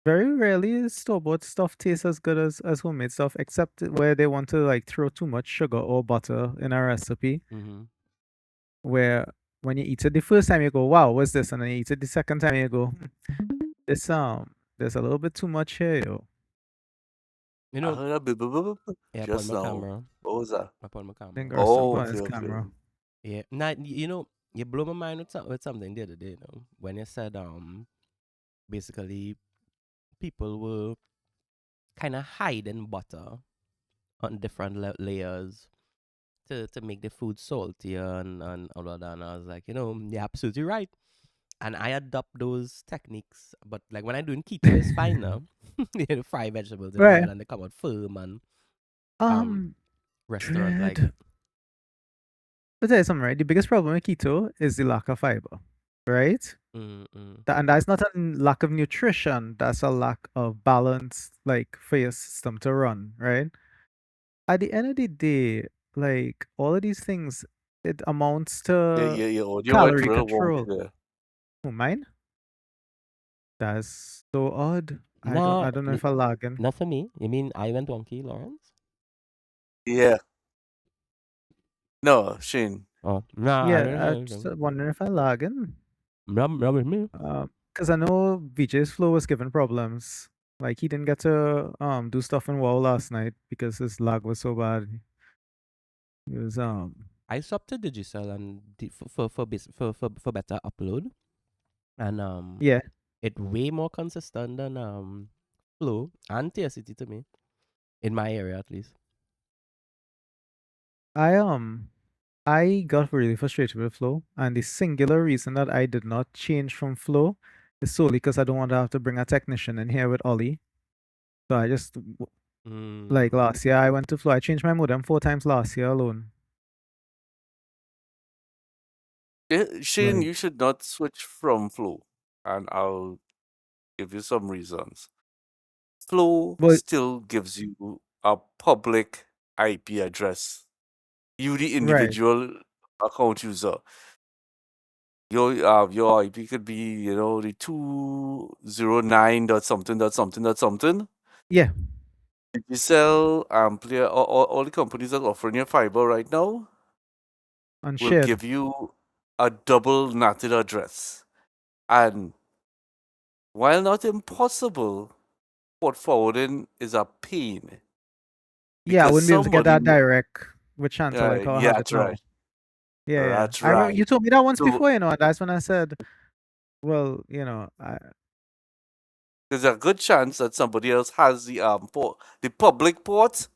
very rarely store-bought stuff tastes as good as homemade stuff, except where they want to like throw too much sugar or butter in a recipe. Mm-hmm. Where when you eat it the first time you go, "Wow, what's this?" And then you eat it the second time you go, "This there's a little bit too much here, yo." You I know, heard a bip, bip, bip, bip yeah, upon just my now. camera. What was that? Upon my camera. Then rest up Oh, on okay, his okay. camera. Yeah. Now, you know, you blow my mind with something the other day, you know, when you said basically people were kind of hiding butter on different layers to make the food saltier and all of that. And I was like, you know, you're absolutely right. And I adopt those techniques, but like when I'm doing keto, it's fine now. You know, fry vegetables in Right. oil and they come out firm and um Um, restaurant like. dread. But tell you something, right? The biggest problem with keto is the lack of fiber, right? Mm-mm. And that's not a lack of nutrition, that's a lack of balance, like for your system to run, right? At the end of the day, like all of these things, it amounts to Your audio went calorie real wonky control. there. Oh, mine? That's so odd. Nah, I don't know if I lagging. not for me. You mean I went wonky, Lawrence? Yeah. No, Shane. Oh, nah, I Yeah, don't know I'm just anything. wondering if I lagging. Not with me. Because I know VJ's flow was given problems. Like he didn't get to do stuff in WoW last night because his lag was so bad. He was I swapped to Digicel and for better upload and yeah. it way more consistent than Flow and TSCT to me in my area at least. I I got really frustrated with Flow, and the singular reason that I did not change from Flow is solely because I don't want to have to bring a technician in here with Ollie. So I just like Mm. last year I went to Flow. I changed my modem 4 times last year alone. Shane, Like you should not switch from Flow, and I'll give you some reasons. Flow but still gives you a public IP address. You, the right. individual account user. Your IP could be, the 209 dot something dot something dot something. Yeah, If you sell player, all the companies that offering you fiber right now will unshared. give you a double NATed address. And while not impossible, port forwarding is a pain Yeah, I because wouldn't be able to get somebody, that direct with Chanta like how I yeah, have it that's right. now. Yeah, yeah. That's I remember right. you told me that once So before, and that's when I said, well, there's a good chance that somebody else has the public port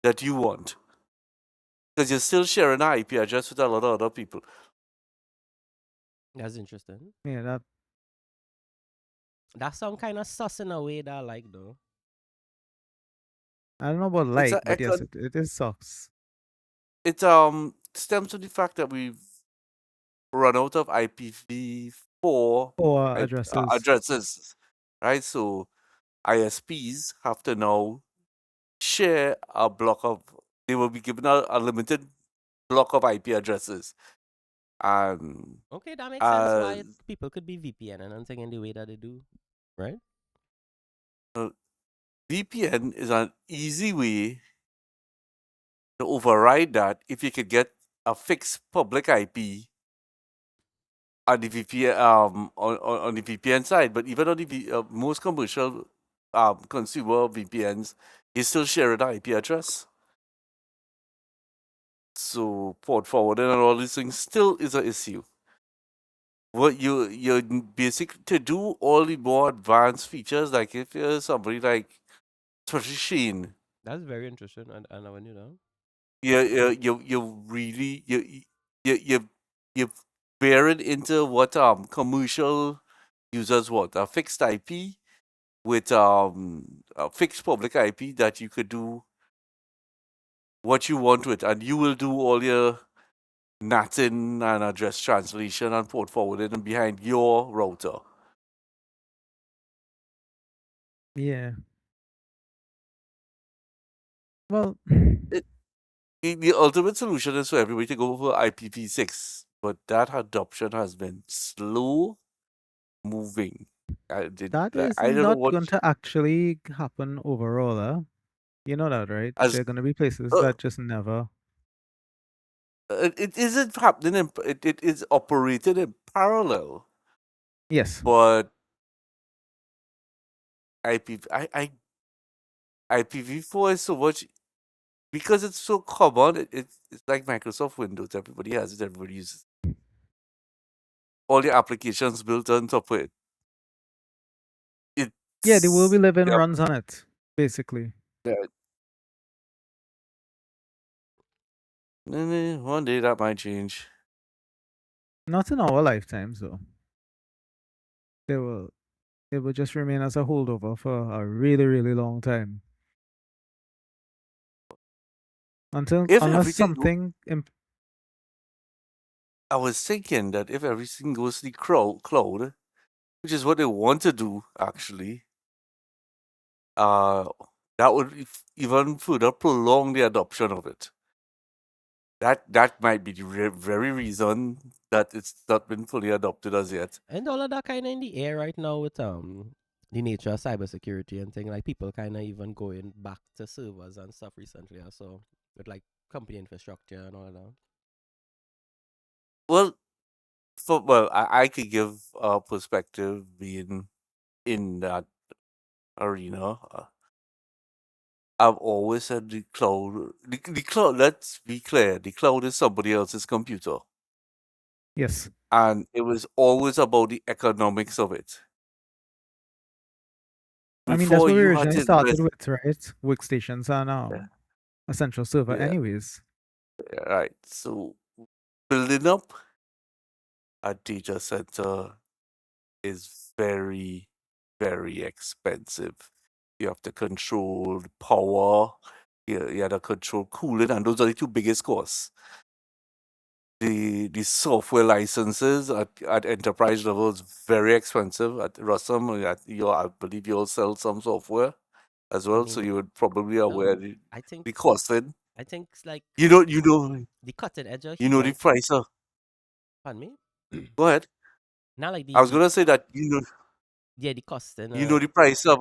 that you want because you're still sharing an IP address with a lot of other people. That's interesting. yeah, that That sound kind of sus in a way that I like though. I don't know about It's like, a but yes, it is sucks. it stems from the fact that we've run out of IPv4 Or addresses. addresses, right? So ISPs have to now share a block of. They will be given a limited block of IP addresses, and Okay, that makes sense uh, why people could be VPN and thing in the way that they do, right? VPN is an easy way to override that if you could get a fixed public IP on the VPN on the VPN side. But even on the most commercial consumer VPNs, you still share an IP address. So port forwarding and all these things still is an issue. What you basic to do all the more advanced features, like if you're somebody like especially Shane, That's very interesting. I never knew that. you really you bear it into what commercial users want, a fixed IP with a fixed public IP that you could do what you want with, and you will do all your NATing and address translation and port forwarding behind your router. Yeah. Well, It, the ultimate solution is for everybody to go for IPv6, but that adoption has been slow moving. That is I don't know not what going to actually happen overall. You know that, right? as There are going to be places uh, that just never. it isn't happening it is operated in parallel, Yes. but IPv IPv4 is so much because it's so common. It's like Microsoft Windows. Everybody has it. Everybody uses all the applications built on top of it. Yeah, the world It's we live in yeah, runs on it, basically. yeah. One day that might change. Not in our lifetimes, though. They will. It will just remain as a holdover for a really, really long time until If unless everything, something. I was thinking that if everything goes to the cloud, which is what they want to do, actually, uh, that would even further prolong the adoption of it. That might be the very reason that it's not been fully adopted as yet. And all of that kind of in the air right now with the nature of cybersecurity and thing. Like people kind of even going back to servers and stuff recently. Also with like company infrastructure and all of that. Well, I could give a perspective being in that arena. I've always said the cloud, the cloud. Let's be clear, the cloud is somebody else's computer, Yes. and it was always about the economics of it. I mean, that's Before what we you had originally to started invest, with, right? Workstations and yeah, a central server, yeah, anyways. yeah, right. So building up a data center is very, very expensive. You have to control the power. You have to control cooling, and those are the two biggest costs. The software licenses at enterprise level is very expensive. At Russell, I believe you all sell some software as I well, so mean, you would probably aware no, I think the costing. I think it's like the cutting edge of You know the human. price of. Pardon me. Go ahead. Not like I was the gonna say that yeah the costing. you know the price of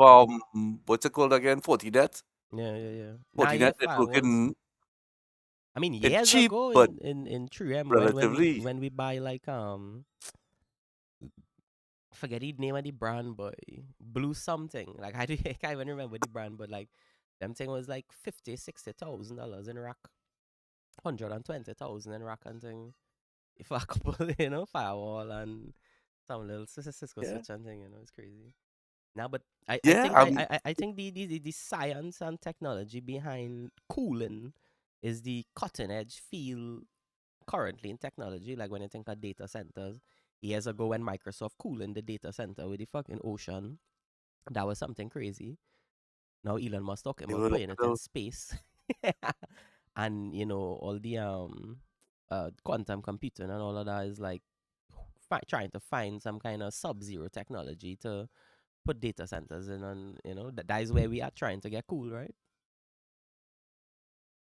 what's it called again? Fortinet. Yeah, yeah, yeah. Now yeah, Fortinet firewalls. networking. I mean, It's years cheap, ago but in 3M relatively. when we buy like forget the name of the brand, but blue something. Like I can't even remember the brand, but like them thing was like 50, $60,000 in rack, 120,000 in rack and thing. If a couple, firewall and some little Cisco Yeah. switch and thing, it's crazy. Now, but I Yeah. think I think the science and technology behind cooling is the cutting edge field currently in technology. Like when you think of data centers, years ago when Microsoft cooling the data center with the fucking ocean, that was something crazy. Now Elon Musk talking They about were putting it in local. space, and all the quantum computing and all of that is like trying to find some kind of sub-zero technology to put data centers in, and that is where we are trying to get cool, right?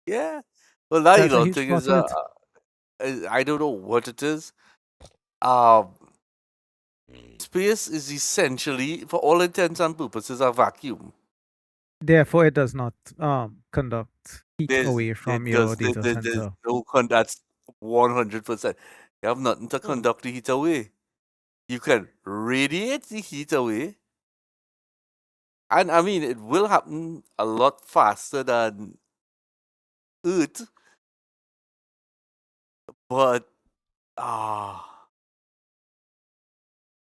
Yeah. Well, that That's a huge thing part is of it. I don't know what it is. Um, Space is essentially, for all intents and purposes, a vacuum. Therefore, it does not conduct heat away from your data There's center. no that's 100%. You have nothing to Hmm. conduct the heat away. You can radiate the heat away, and I mean it will happen a lot faster than Earth, but ah,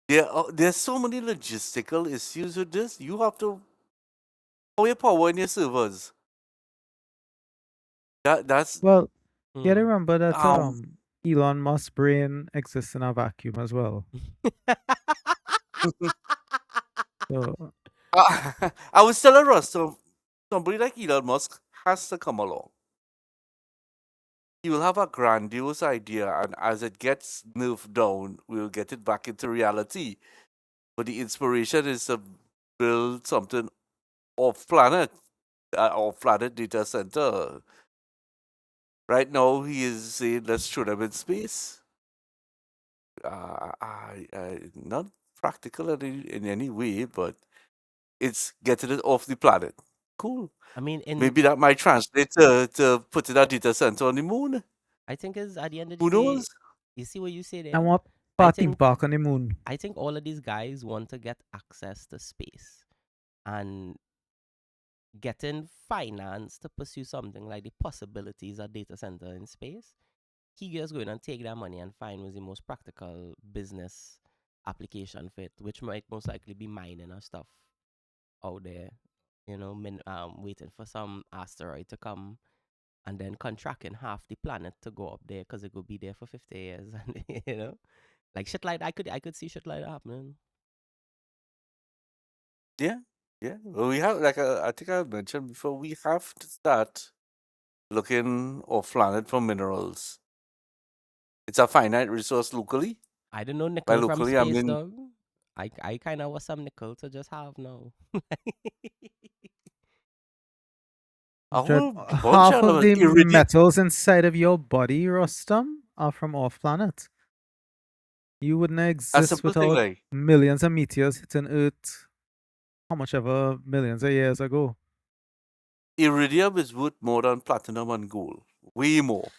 there's so many logistical issues with this. You have to power in your servers. That's Well, you gotta Hmm. remember that um Elon Musk's brain exists in a vacuum as well. So I was telling Russ, so somebody like Elon Musk has to come along. He will have a grandiose idea, and as it gets nerfed down, we'll get it back into reality. But the inspiration is to build something off planet data center. Right now, he is saying, let's throw them in space. Not practical in any way, but it's getting it off the planet. Cool. I mean, in Maybe that might translate to putting a data center on the moon. I think is at the end of the Who day, knows? you see what you say I there. want I party think park on the moon. I think all of these guys want to get access to space and getting finance to pursue something like the possibilities of data center in space. He just going and take that money and find was the most practical business application for it, which might most likely be mining or stuff out there. Waiting for some asteroid to come and then contracting half the planet to go up there because it could be there for 50 years, and like shit like that. I could see shit like that happening. Yeah, yeah. Well, we have like I think I mentioned before. We have to start looking off planet for minerals. It's a finite resource locally. I don't know By nickel from locally, I space, mean dog. I kind of want some nickel to just have now. a Dread, whole bunch half of of them. the Iridium. metals inside of your body, Rostam, are from off planet. You wouldn't A exist simple thing without like millions of meteors hitting Earth how much ever millions of years ago. iridium is worth more than platinum and gold. Way more.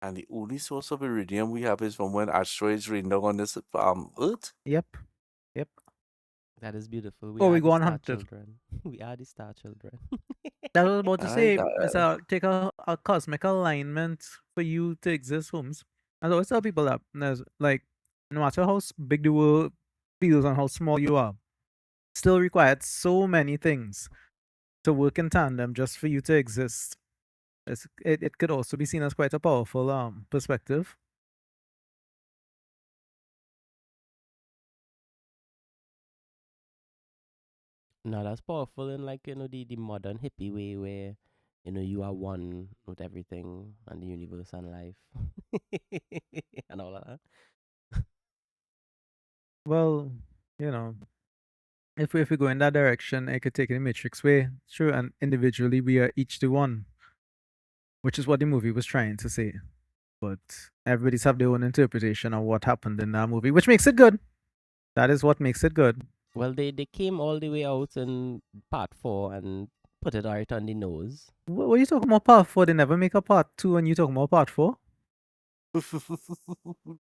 And the only source of iridium we have is from when asteroids rain down on this Earth. Yep, yep. That is beautiful. We Oh, are we the go star unhunted. children. We are the star children. That was about to And say, I, it's take a cosmic alignment for you to exist, Holmes. I always tell people that there's like, no matter how big the world feels and how small you are, still required so many things to work in tandem just for you to exist. It could also be seen as quite a powerful perspective. No, that's powerful in like the modern hippie way where you are one with everything and the universe and life and all of that. Well, you know, if we go in that direction, it could take it the Matrix way. True, and individually we are each the one, which is what the movie was trying to say. But everybody's have their own interpretation of what happened in that movie, which makes it good. That is what makes it good. Well, they came all the way out in part 4 and put it right on the nose. What are you talking about part four? They never make a part two, and you talking about part four?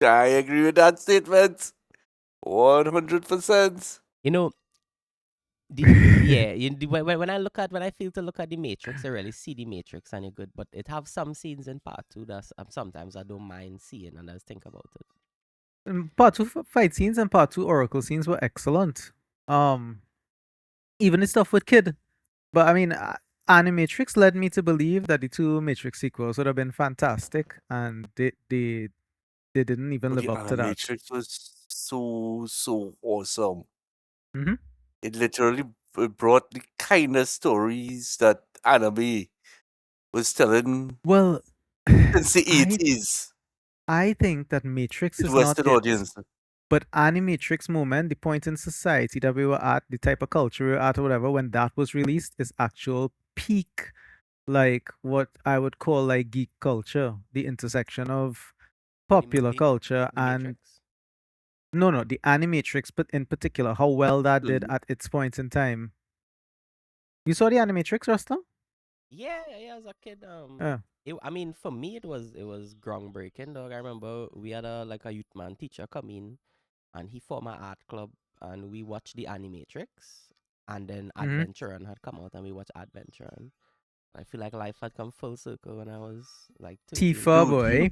I agree with that statement. 100%. You know, yeah. When I when I feel to look at the Matrix, I really see the Matrix and it's good. But it have some scenes in part 2 that sometimes I don't mind seeing and I just think about it. Part two fight scenes and part two Oracle scenes were excellent. Um, even the stuff with Kid. But I mean, Animatrix led me to believe that the two Matrix sequels would have been fantastic, and they didn't even But live the up to that. Animatrix was so awesome. Hmm. It literally brought the kind of stories that anime was telling Well, since the I 80s I think that Matrix with is not Western it. audience. But Animatrix moment, the point in society that we were at, the type of culture we were at, or whatever, when that was released, is actual peak, like what I would call like geek culture, the intersection of The popular movie, culture The and Matrix. no, the Animatrix, but in particular, how well that did Mm. at its point in time. You saw the Animatrix, Rasta? Yeah, yeah. As a kid, Yeah. I mean, for me, it was groundbreaking. Dog, I remember we had a youth man teacher come in, and he formed an art club, and we watched the Animatrix, and then Mm-hmm. Adventure had come out, and we watched Adventure. And I feel like life had come full circle when I was like 13. Tifa Dude, boy.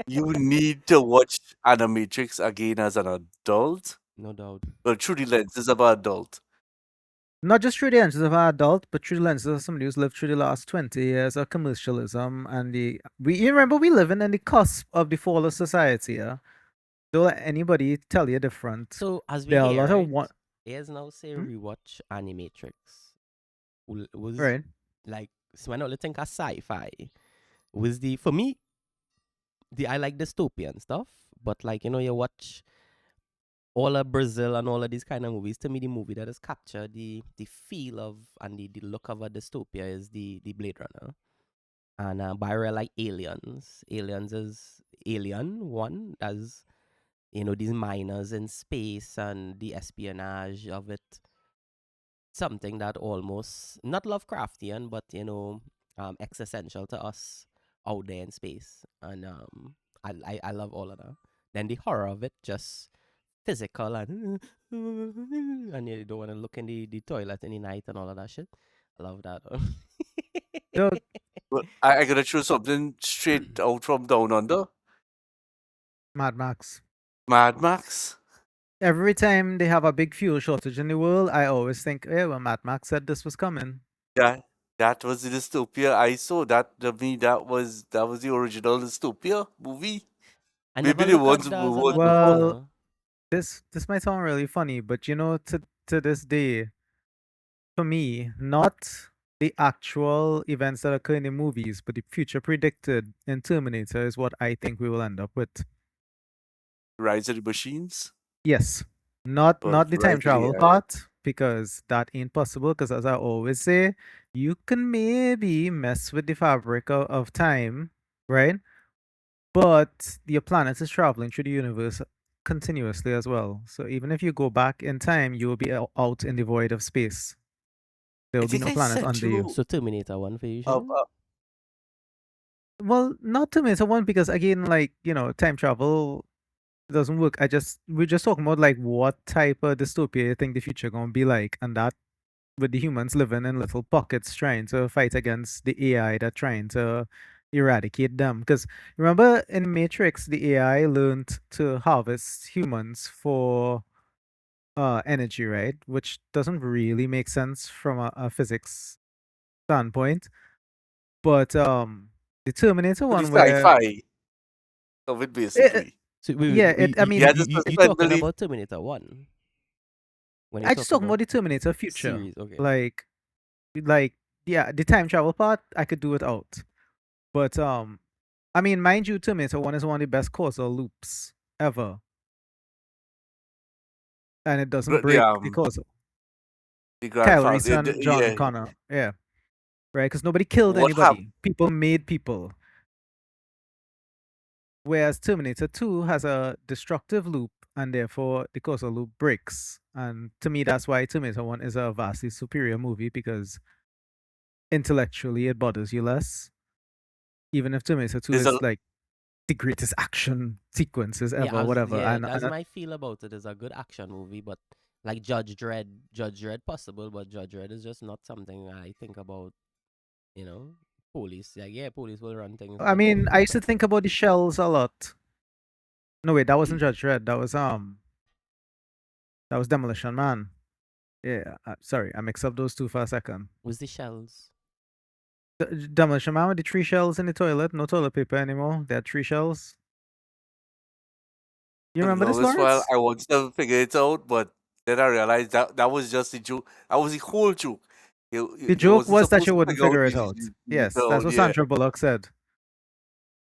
you need to watch Animatrix again as an adult. No doubt. Well, through the lenses of an adult. Not just through the lenses of an adult, but through the lenses of somebody who's lived through the last 20 years of commercialism and you remember we living in the cusp of the fall of society, yeah? Don't let anybody tell you different. So as we There are a hear, lot of right? one Here's now say hmm? rewatch Animatrix. Was Right. like so when I only think of sci-fi was the for me the I like dystopian stuff, but like you watch all of Brazil and all of these kind of movies. To me, the movie that has captured the feel of and the look of a dystopia is the Blade Runner. And by real like Aliens. Aliens is Alien one as these miners in space and the espionage of it, something that almost not Lovecraftian, but existential to us out there in space. And I love all of that. Then the horror of it, just physical and and you don't want to look in the toilet in the night and all of that shit. I love that. Look, But I gotta choose something straight out from Down Under. Mad Max. Mad Max. Every time they have a big fuel shortage in the world, I always think, yeah, well, Mad Max said this was coming. That that was the dystopia I saw. That to me, that was the original dystopia movie. I Maybe never the look ones at that as an ones adult, before. Well, this might sound really funny, but to this day, for me, not the actual events that occur in the movies, but the future predicted in Terminator is what I think we will end up with. Rise of the Machines. Yes, not the Rise time of the travel AI. part because that ain't possible. Because as I always say, you can maybe mess with the fabric of time, right? But your planet is traveling through the universe continuously as well. So even if you go back in time, you will be out in the void of space. There I will be think no I planet sent under you. you so Terminator 1 for you, a, Shane? a Well, not Terminator One because again, like time travel doesn't work. We're just talking about like what type of dystopia you think the future gonna be like, and that with the humans living in little pockets trying to fight against the AI that trying to eradicate them. Because remember in Matrix, the AI learned to harvest humans for energy, right? Which doesn't really make sense from a physics standpoint. But the Terminator the one where sci-fi of it eh, basically. So wait, yeah, wait, I He mean, had this you talking suspended. about Terminator 1 when you're I just talking talking about about the Terminator future. series, okay. Like yeah, the time travel part I could do without. But I mean, mind you, Terminator One is one of the best causal loops ever, and it doesn't But the break the causal. the Kyle grandfather. Reese and John Yeah. Connor, yeah, right? Because nobody killed What happened? anybody. People made people. Whereas Terminator 2 has a destructive loop, and therefore the causal loop breaks. And to me, that's why Terminator 1 is a vastly superior movie because intellectually it bothers you less. Even if Terminator 2 There's a is like the greatest action sequences ever, whatever. That's my feel about it. It's a good action movie, but like Judge Dredd possible, but Judge Dredd is just not something I think about. You know, police. Like, yeah, police will run things, I but mean, I used to think about the shells a lot. No, wait, that wasn't Judge Dredd. That was Demolition Man. Yeah, sorry, I mixed up those two for a second. with the shells. Demolition Man with the three shells in the toilet, no toilet paper anymore. They had three shells. You for the remember this, longest while Lawrence? I wanted to figure it out, but then I realized that was just a joke. That was the whole joke. The You joke wasn't was that supposed you to wouldn't figure out figure it the, out. the Yes, that's sound, what yeah. Sandra Bullock said.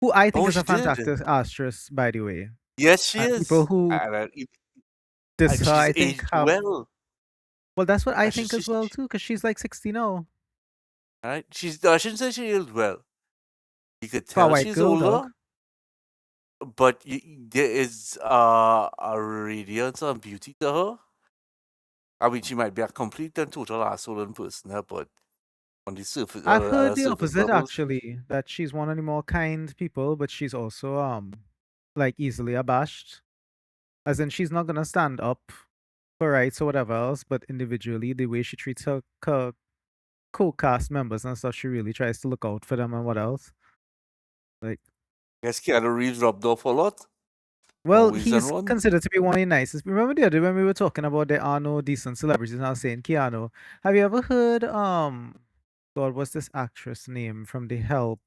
Who I think Oh, is a she did. fantastic actress, by the way. Yes, she People is. who diss And her, she's I think, aged have. well. Well, that's what I I think should, as well too, because she's like 60 now. right? I shouldn't say she aged well. You could For a tell white she's girl, older, dog. but there is a radiance and beauty to her. I mean, she might be a complete and total asshole in person, but on the surface, I've at heard a the surface opposite level, actually, that she's one of the more kind people, but she's also like easily abashed. As in she's not gonna stand up for rights or whatever else, but individually the way she treats her co-cast members and stuff, she really tries to look out for them and what else. Like I guess Keanu Reeves rubbed off a lot. well, Always done he's one. considered to be one of the nicest. Remember the other day when we were talking about there are no decent celebrities and I was saying Keanu. Have you ever heard God, what's this actress name from The Help?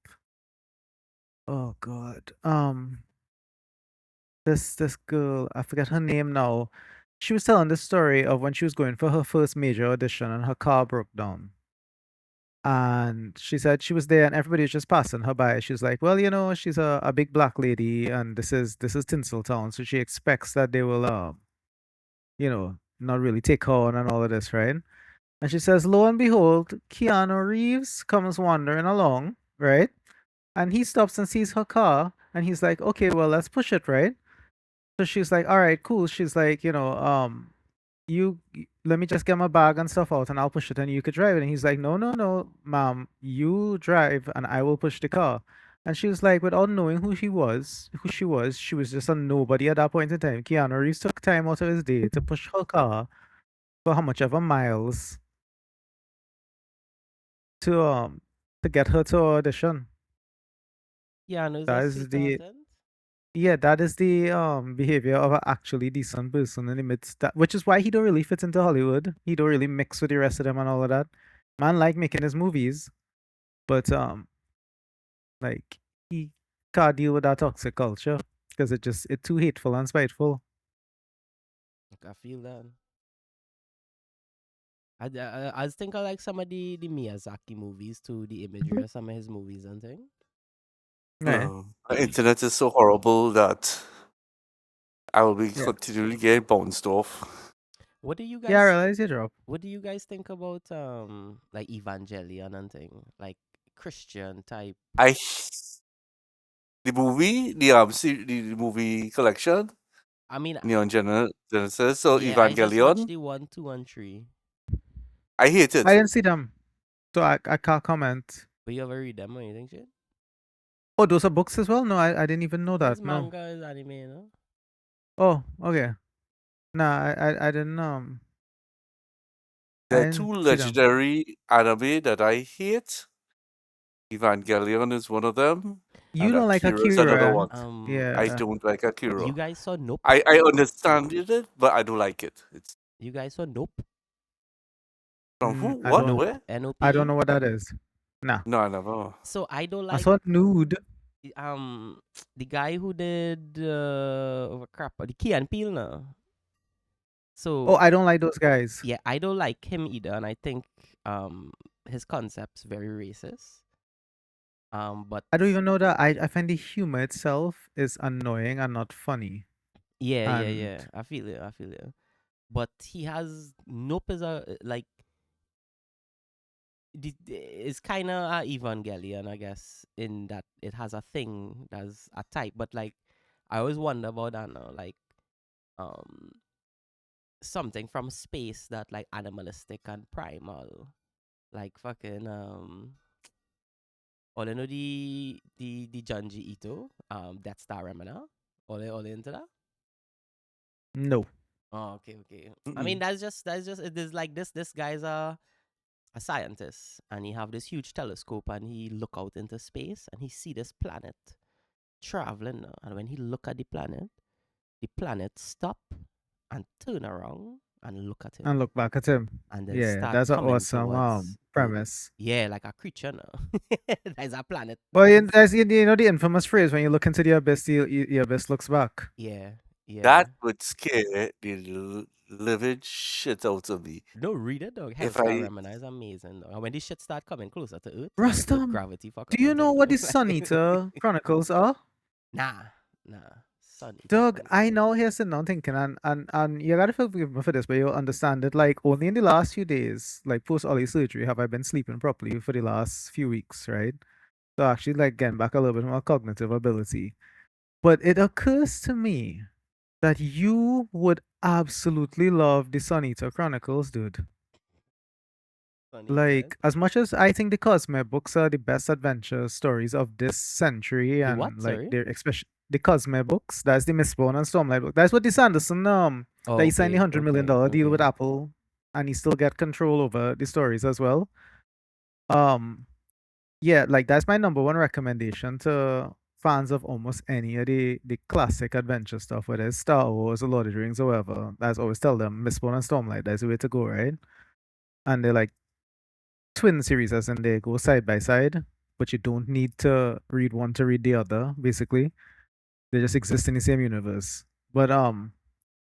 Oh God. This girl, I forget her name now. She was telling the story of when she was going for her first major audition and her car broke down. And she said she was there and everybody was just passing her by. She was like, well, she's a big black lady and this is Tinseltown. So she expects that they will not really take her on and all of this, right? And she says, lo and behold, Keanu Reeves comes wandering along, right? And he stops and sees her car and he's like, okay, well, let's push it, right? So she's like, all right, cool. She's like, let me just get my bag and stuff out and I'll push it and you could drive it. And he's like, no, no, no, ma'am, you drive and I will push the car. And she was like, without knowing who she was just a nobody at that point in time. Keanu Reeves took time out of his day to push her car for how much ever miles to to get her to audition. Yeah, no, it's a That is sweet the content. Yeah, that is the behavior of an actually decent person in the midst that, which is why he don't really fit into Hollywood. He don't really mix with the rest of them and all of that. Man like making his movies, but like he can't deal with that toxic culture because it's too hateful and spiteful. Like, I feel that. I just think I like some of the Miyazaki movies too, the imagery of some of his movies and thing. Yeah. The internet is so horrible that I will be Yeah. continually getting bounced off. What do you Yeah, I guys realize you drop. What do you guys think about like Evangelion and thing, like Christian type? I the movie, the movie collection, I mean, Neon Genesis, so yeah, I just watched Evangelion. the 1, 2, and 3. I hate I it. didn't see them, so I can't comment. But you ever read them or anything, shit? Oh, those are books as well? No, I didn't even know It's that. No. manga, it's anime, you know? Oh, okay. Nah, I There are two didn't see them. legendary anime that I hate. Evangelion is one of them, You and don't like Akira is another Akira. one. I Yeah. don't like You Akira. guys saw Nope? I understand it, but I don't like it. It's You guys saw Nope? from who? I What? don't Nope, Where? I don't N-O-P-E. know what that is. Nah. No, I never. So I don't I like saw Nude. the guy who did oh crap, the Key and Peele now. Oh, So I don't like those guys. yeah, I don't like him either, and I think his concept's very racist. But I don't even know that I find the humor itself is annoying and not funny. yeah, yeah, And yeah. I feel it. I feel it. But he has Nope is a like it's kind of a Evangelion, I guess, in that it has a thing that's a type. But like, I always wonder about that now, like um something from space that like animalistic and primal, like fucking all you know the Junji Ito Death Star Remina, all into that. no. Oh, okay, okay. I mean, Mm-mm. that's just it is like this guy's a scientist and he have this huge telescope and he look out into space and he see this planet traveling now. And when he look at the planet stop and turn around and look at And him look back at him. and then Yeah, start that's an coming awesome towards premise. yeah, like a creature now. There's a planet Well, that is you know the infamous phrase when you look into the abyss, the abyss looks back. yeah, yeah. That would scare the living shit out of me. No, read it, dog. If Hellstar I Remina is amazing, dog. And when this shit start coming closer to Earth, like if Earth Rustam, gravity fuck do up you and know thing, what the Sun like, Eater Chronicles are? nah, Sun Eater Doug, I Chronicles. know here's sitting down thinking, and you gotta forgive me for this, but you'll understand it. Like only in the last few days, like post Ollie surgery, have I been sleeping properly for the last few weeks, right? So actually, like getting back a little bit more cognitive ability. But it occurs to me that you would absolutely love the Sun Eater Chronicles, dude. Sun Eaters. Like, as much as I think the Cosme books are the best adventure stories of this century, The what? and like Sorry. they're especially the Cosme books, that's the Mistborn and Stormlight book. That's what the Sanderson that Oh, he signed the okay, $100 million deal with okay. Apple, and he still get control over the stories as well. Um, yeah, like that's my number one recommendation to fans of almost any of the classic adventure stuff, whether it's Star Wars or Lord of the Rings or whatever. That's always tell them Mistborn and Stormlight. That's the way to go, right? And they're like twin series as in they go side by side, but you don't need to read one to read the other, basically. They just exist in the same universe. But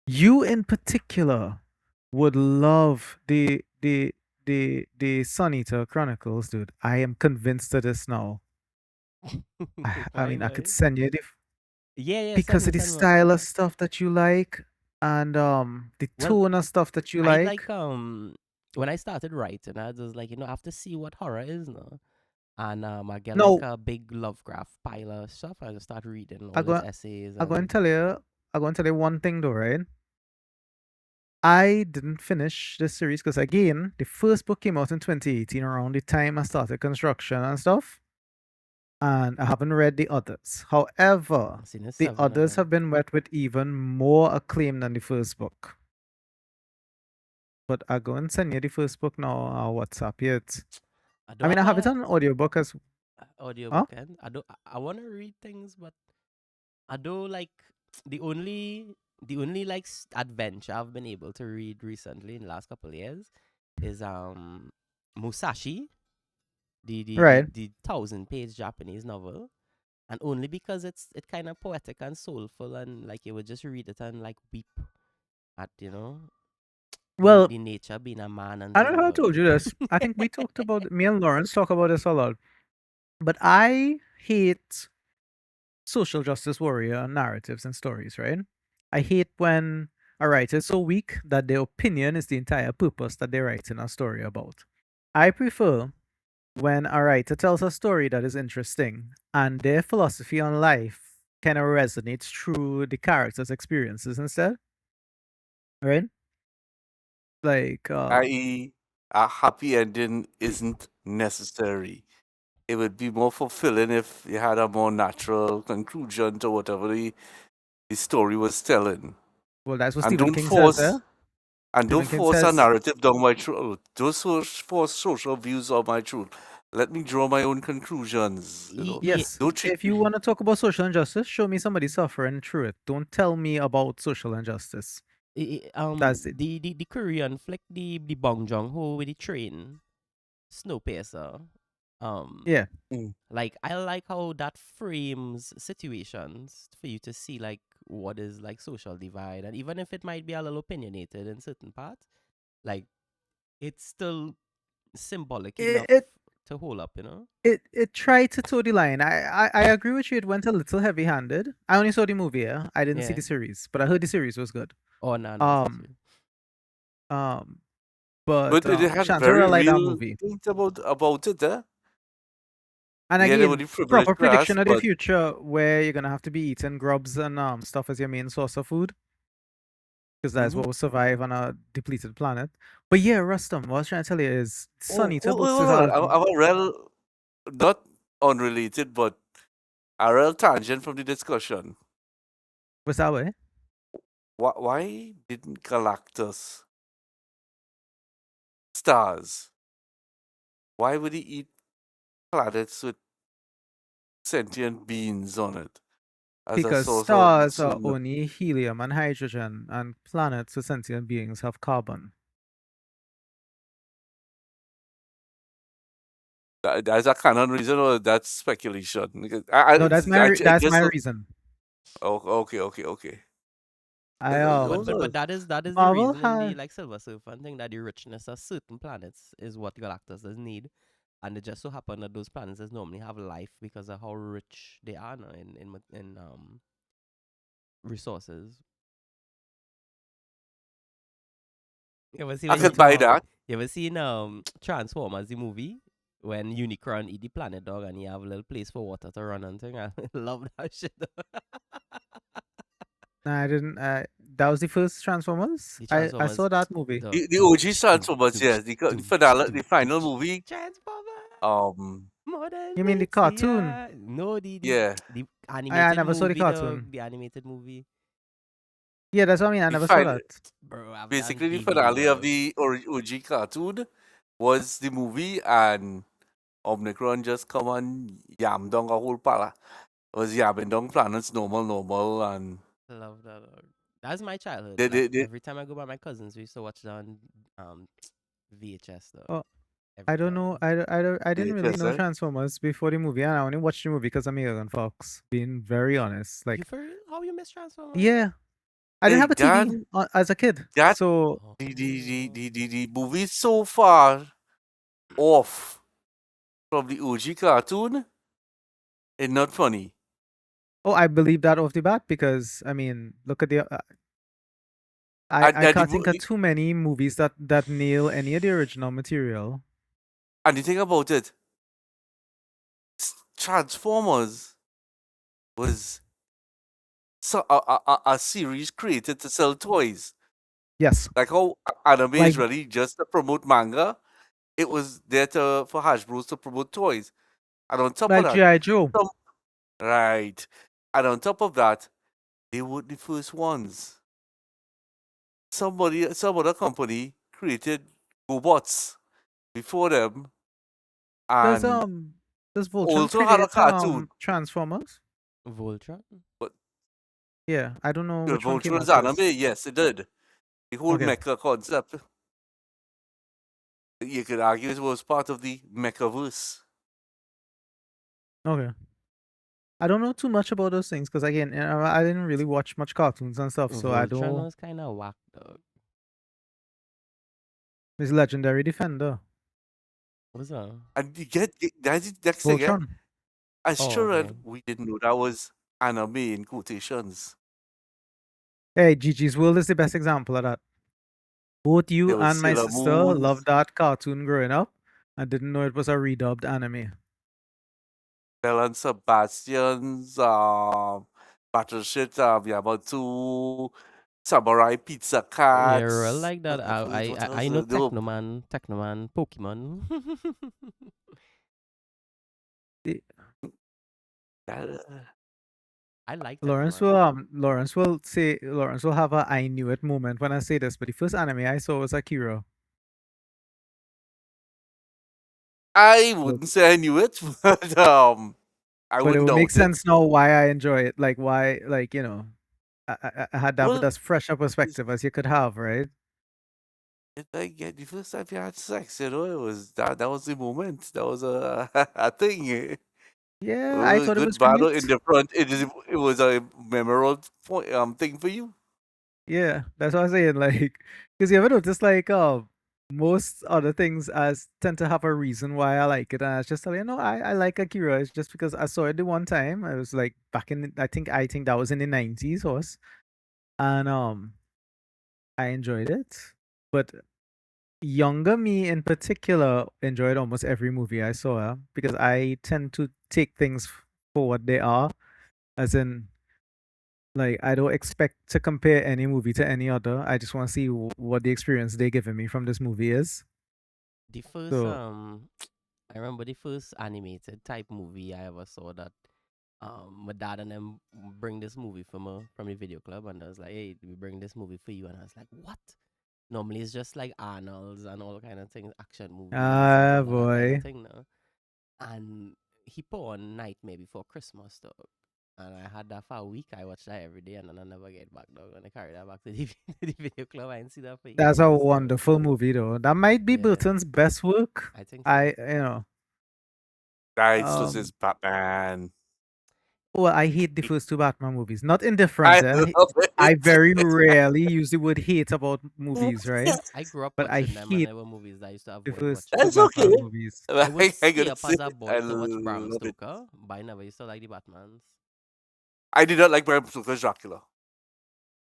you in particular would love the Sun Eater Chronicles, dude. I am convinced of this now. I Why, mean I could why? send you the Yeah, yeah. because of the Send me. style of stuff that you like and the Well, tone of stuff that you I like. like when I started writing, I was like, I have to see what horror is now. And I get like No, a big Lovecraft pile of stuff. I just start reading I all his go essays I go and and tell you. I'm going to tell you one thing though, right? I didn't finish this series because again, the first book came out in 2018 around the time I started construction and stuff, and I haven't read the others. However, I've seen the the 7 of others have them. been met with even more acclaim than the first book. But I'll go and send you the first book now on WhatsApp yet. I do I mean, have I have it a on audiobook as huh? audiobook, and I want to read things, but I do like the only like adventure I've been able to read recently in the last couple of years is Musashi, Right. the 1,000-page Japanese novel, and only because it kind of poetic and soulful, and like you would just read it and like weep at Well, the nature being a man and I think don't know how I about told you this. I think we talked about me and Lawrence talk about this a lot. But I hate social justice warrior narratives and stories, right? I hate when a writer is so weak that their opinion is the entire purpose that they're writing a story about. I prefer when a writer tells a story that is interesting and their philosophy on life kind of resonates through the character's experiences instead, right? Like, I.e., a happy ending isn't necessary. It would be more fulfilling if you had a more natural conclusion to whatever the story was telling. well, that's what And Stephen King says there. don't Stephen King force a says, narrative down my throat. Don't force social views on my throat. Let me draw my own conclusions. yes, Don't treat if you want to talk about social injustice, show me somebody suffering through it. Don't tell me about social injustice. That's it. the Korean flick, the Bong Joon Ho with the train, Snowpiercer. Yeah. Mm. Like I like how that frames situations for you to see like what is like social divide, and even if it might be a little opinionated in certain parts, like it's still symbolic It, enough it to hold up, you know? it tried to toe the line. I agree with you. It went a little heavy-handed. I only saw the movie. Yeah, I didn't see Yeah. the series, but I heard the series was good. Oh no, no, it's Um, actually. um, but But it had Chantel, very I like that real movie. things about it, eh? And Yeah, they were again, the privileged proper class, prediction of the but future where you're gonna have to be eating grubs and stuff as your main source of food, because that's mhm. what will survive on a depleted planet. But yeah, Rustam, what I was trying to tell you is Sunita books is Hold on. album. I'm a real, not unrelated, but a real tangent from the discussion. Was that way? Why didn't Galactus stars? Why would he eat planets with sentient beings on it as a Because source of stars are insulin? only helium and hydrogen, and planets with sentient beings have carbon. That's a canon reason, or that's speculation? Because No, I that's my just reason. oh, okay. I But that is the Marvel reason in the had like Silver Surfer thing, that the richness of certain planets is what Galactus does need. And it just so happen that those planets does normally have life because of how rich they are now in resources. You ever see I when could buy that. you ever seen Transformers the movie, when Unicron eat the planet dog and he have a little place for water to run and thing? I love that shit. I didn't. That was the first Transformers. The I Transformers saw that movie. dog. The OG Transformers, yes. The finale, the final movie. Transformers. Um, Modern You mean the meets the cartoon? eye. No, yeah, the I animated never saw the movie, dog. cartoon. The animated movie. Yeah, that's what I mean. I the never saw final, that. Bro, I have that on basically the DVD, finale of dog. the OG cartoon was the movie, and Omnicron just come and yam down a whole pala. Was yamming down planets normal, and I love that, dog. That's my childhood. Like they every time I go by my cousins, we used to watch that on VHS, dog. Oh, I Every don't know. time. I didn't really just know Transformers before the movie, and I only watched the movie because of Megan Fox. Being very honest, You like, for real? How you miss Transformers? yeah, I didn't hey, have a TV as a kid, that so Oh. the movie is so far off from the OG cartoon, it's not funny. oh, I believe that off the bat because I mean, look at the. And I can't think of too many movies that nail any of the original material. the thing about it, Transformers was a series created to sell toys. Yes. Like how anime Like is really just to promote manga, it was there for Hasbro's to promote toys. And on top of that, G.I. Joe. some, right. And on top of that, they weren't the first ones. Some other company created robots before them Does and does Voltron also had a predate cartoon. Transformers? Voltron? But Yeah, I don't know the which one came Voltron's out anime, first. yes, it did. The whole Okay. mecha concept, you could argue it was part of the mechaverse. Okay. I don't know too much about those things because again, I didn't really watch much cartoons and stuff, so I Voltron don't. was kind of whack, dog. It's Legendary Defender. What's that? And you get that's the next thing, eh? Voltron. As Oh, okay. children, we didn't know that was anime in quotations. Hey, Gigi's World is the best example of that. Both you There was and my Sailor sister Moons, loved that cartoon growing up. I didn't know it was a redubbed anime. Belle and Sebastian's, Battleship, Yamato, Samurai Pizza Yeah, real Cats. like that. What else? I know No, Technoman, Pokemon. The- uh, I like Lawrence Technoman. will Lawrence will have a I knew it moment when I say this, but the first anime I saw was Akira. I But, wouldn't say I knew it, but I but it wouldn't will make doubt it. sense now why I enjoy it. Like why, like I had that with Well, as fresh a it's- perspective as you could have, right? it's like the first time you had sex, it was that was the moment. That was a a thing. Yeah, I thought it Good was battle great. in the front. It was a memorable thing for you. Yeah, that's what I'm saying. Like, because you ever notice, like, most other things as tend to have a reason why I like it, and I just tell you, no, I like Akira. It's just because I saw it the one time. I was like back in, I think that was in the 90s, was, and I enjoyed it. But younger me in particular enjoyed almost every movie I saw because I tend to take things for what they are, as in like, I don't expect to compare any movie to any other. I just want to see what the experience they're giving me from this movie is. The first So, I remember the first animated type movie I ever saw that my dad and them bring this movie from the video club, and I was like, hey, we bring this movie for you, and I was like, what? Normally it's just like Arnold's and all kind of things, action movies and ah, all of that kind of boy. thing now. And he put on Nightmare Before Christmas, dog. And I had that for a week. I watched that every day, and then I never get back, dog. And I carried that back to the, the video club. I didn't see that for That's a years, dog. wonderful movie, though. That might be Yeah, Burton's best work. I think so. You know, Nice was his um, Batman. well, I hate the first two Batman movies. Not I indifference, eh? love I it. very rarely use the word hate about movies, right? I grew up But I watching them, and hate they were movies I used to the avoid first two watching. That's okay. Batman movies. I would I stay gotta up say, as a I boy to watch Bram love it. Stoker, but I never used to like the Batmans. I did not like Bram Stoker's Dracula.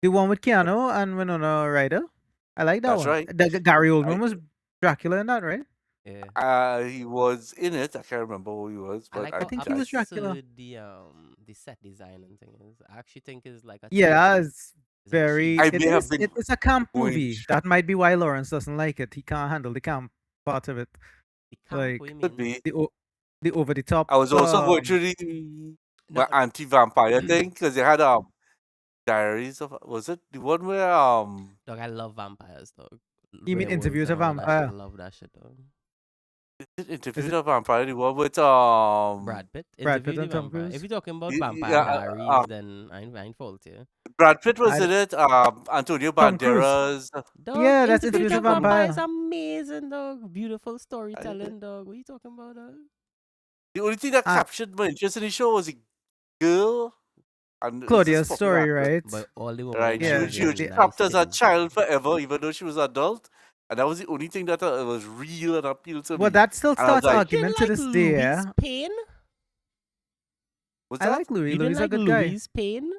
The one with Keanu and Winona Ryder. I like that That's one. right. Gary I, Oldman was Dracula in that, right? Yeah. he was in it. I can't remember who he was, I but like I how think he was Dracula. absurd the set design and thing is. I actually think it's like a Yeah, cheesy. it's It's like very. I cheesy. It may have is. been It's a camp going. movie. That might be why Lawrence doesn't like it. He can't handle the camp part of it, The camp, what like you Could mean? be. the over the top. I was also going through the No, anti-vampire thing because they had Diaries of, was it the one where dog, I love vampires, dog. You mean Werewolves Interview with and a all of that shit. Vampire? Love that shit, dog. is it Is Interview it the Vampire, the one with Brad Pitt, Brad Interview Pitt the and Tom Vampire. If Cruise? you're talking about Vampire yeah, Diaries, then I ain't fault you. Brad Pitt was I in it. Antonio Tom Cruise. Banderas. Dog, Yeah, that's The Interview Interview with with a a two of them. Vampire is Vampire. amazing, dog. Beautiful I- storytelling, dog. What are you talking about, dog? The only thing that Uh, captured my interest in the show was a girl, and it's this Claudia's popular story, actress. right? But all the women in Right, that Yeah, movie she are was the, trapped nice as a skin. child forever, even though she was adult, and that was the only thing that was real and appealed to well, me. that still And I was starts like, You didn't argument to like this day. Louis Yeah? Payne? "What's I that?" like Louis. You Louis didn't is a like good guy. Louis Payne?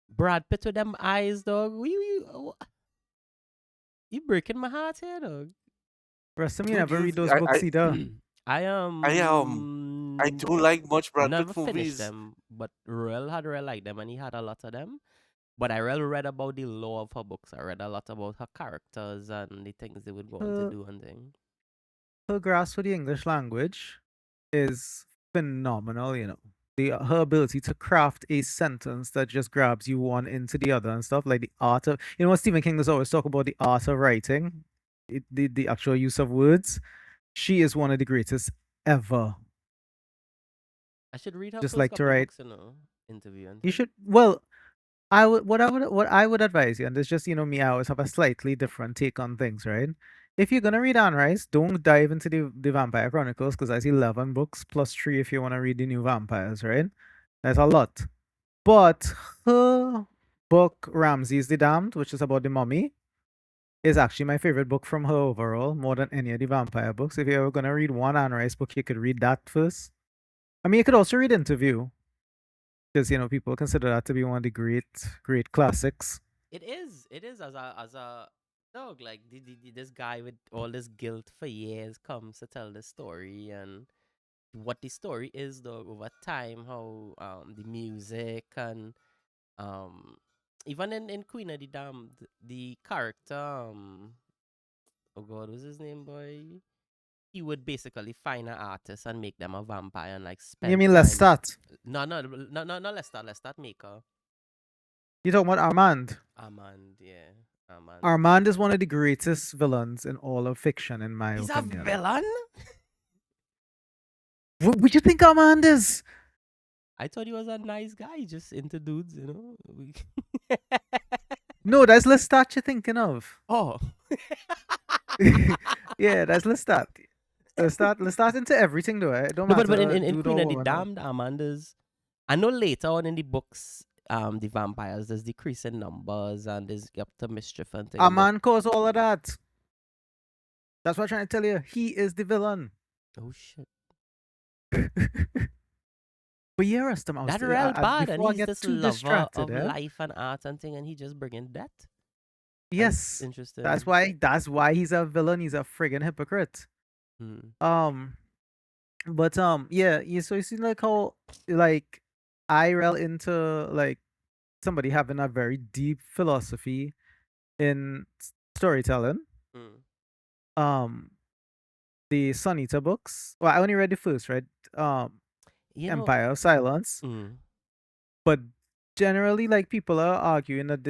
Brad Pitt with them eyes, dog. You breaking my heart here, dog. Rest of me Dude, never you, read those books either. I I I don't like much Brad Pitt never finished movies. them, but Rel had real like them, and he had a lot of them. But I really read about the lore of her books. I read a lot about her characters and the things they would go on to Her, do and things. her grasp for the English language is phenomenal, you know. Her ability to craft a sentence that just grabs you one into the other and stuff, like the art of, you know what Stephen King does always talk about, the art of writing, the actual use of words. She is one of the greatest ever. I should read her Just first like to couple write. books, interview and You thing. should, well, what I would advise you, and it's just, you know, me, I always have a slightly different take on things, right? If you're gonna read Anne Rice, don't dive into the Vampire Chronicles because that's 11 books plus three if you want to read the new vampires, right? That's a lot. But her book Ramses the Damned, which is about the mummy, is actually my favorite book from her overall, more than any of the vampire books. If you're ever gonna read one Anne Rice book, you could read that first. I mean, you could also read Interview because, you know, people consider that to be one of the great classics. It is. It is as a dog. Like this guy with all this guilt for years comes to tell the story and what the story is though over time, how the music and um even in Queen of the Damned, the character oh god, what's his name, boy? He would basically find an artist and make them a vampire and like You spend mean time. Lestat? No, Lestat maker. You talking about Armand? Armand, yeah. Armand. Armand is one of the greatest villains in all of fiction, in my He's a opinion. villain? Would you think Armand is? I thought he was a nice guy, just into dudes, No, that's Lestat you're thinking of. Oh. Yeah, that's Lestat. Lestat into everything though. It don't No, but in, matter, in, in dude Queen or of the woman. No. Damned, Amanda's. I know later on in the books, the vampires, there's decrease in numbers and there's up to mischief and thing. But Armand caused all of that. That's what I'm trying to tell you. He is the villain. oh shit, But yeah, Rustam, that real bad, and before I he's get this too lover distracted, of life and art and thing, and he just bringing death. yes, Interesting. that's why he's a villain. He's a friggin' hypocrite. Hmm. But yeah, so you see like how like I rel into like somebody having a very deep philosophy in storytelling. Hmm. Um, the Sonita books. Well, I only read the first, right? You know. Empire of Silence. Hmm. But generally, like people are arguing that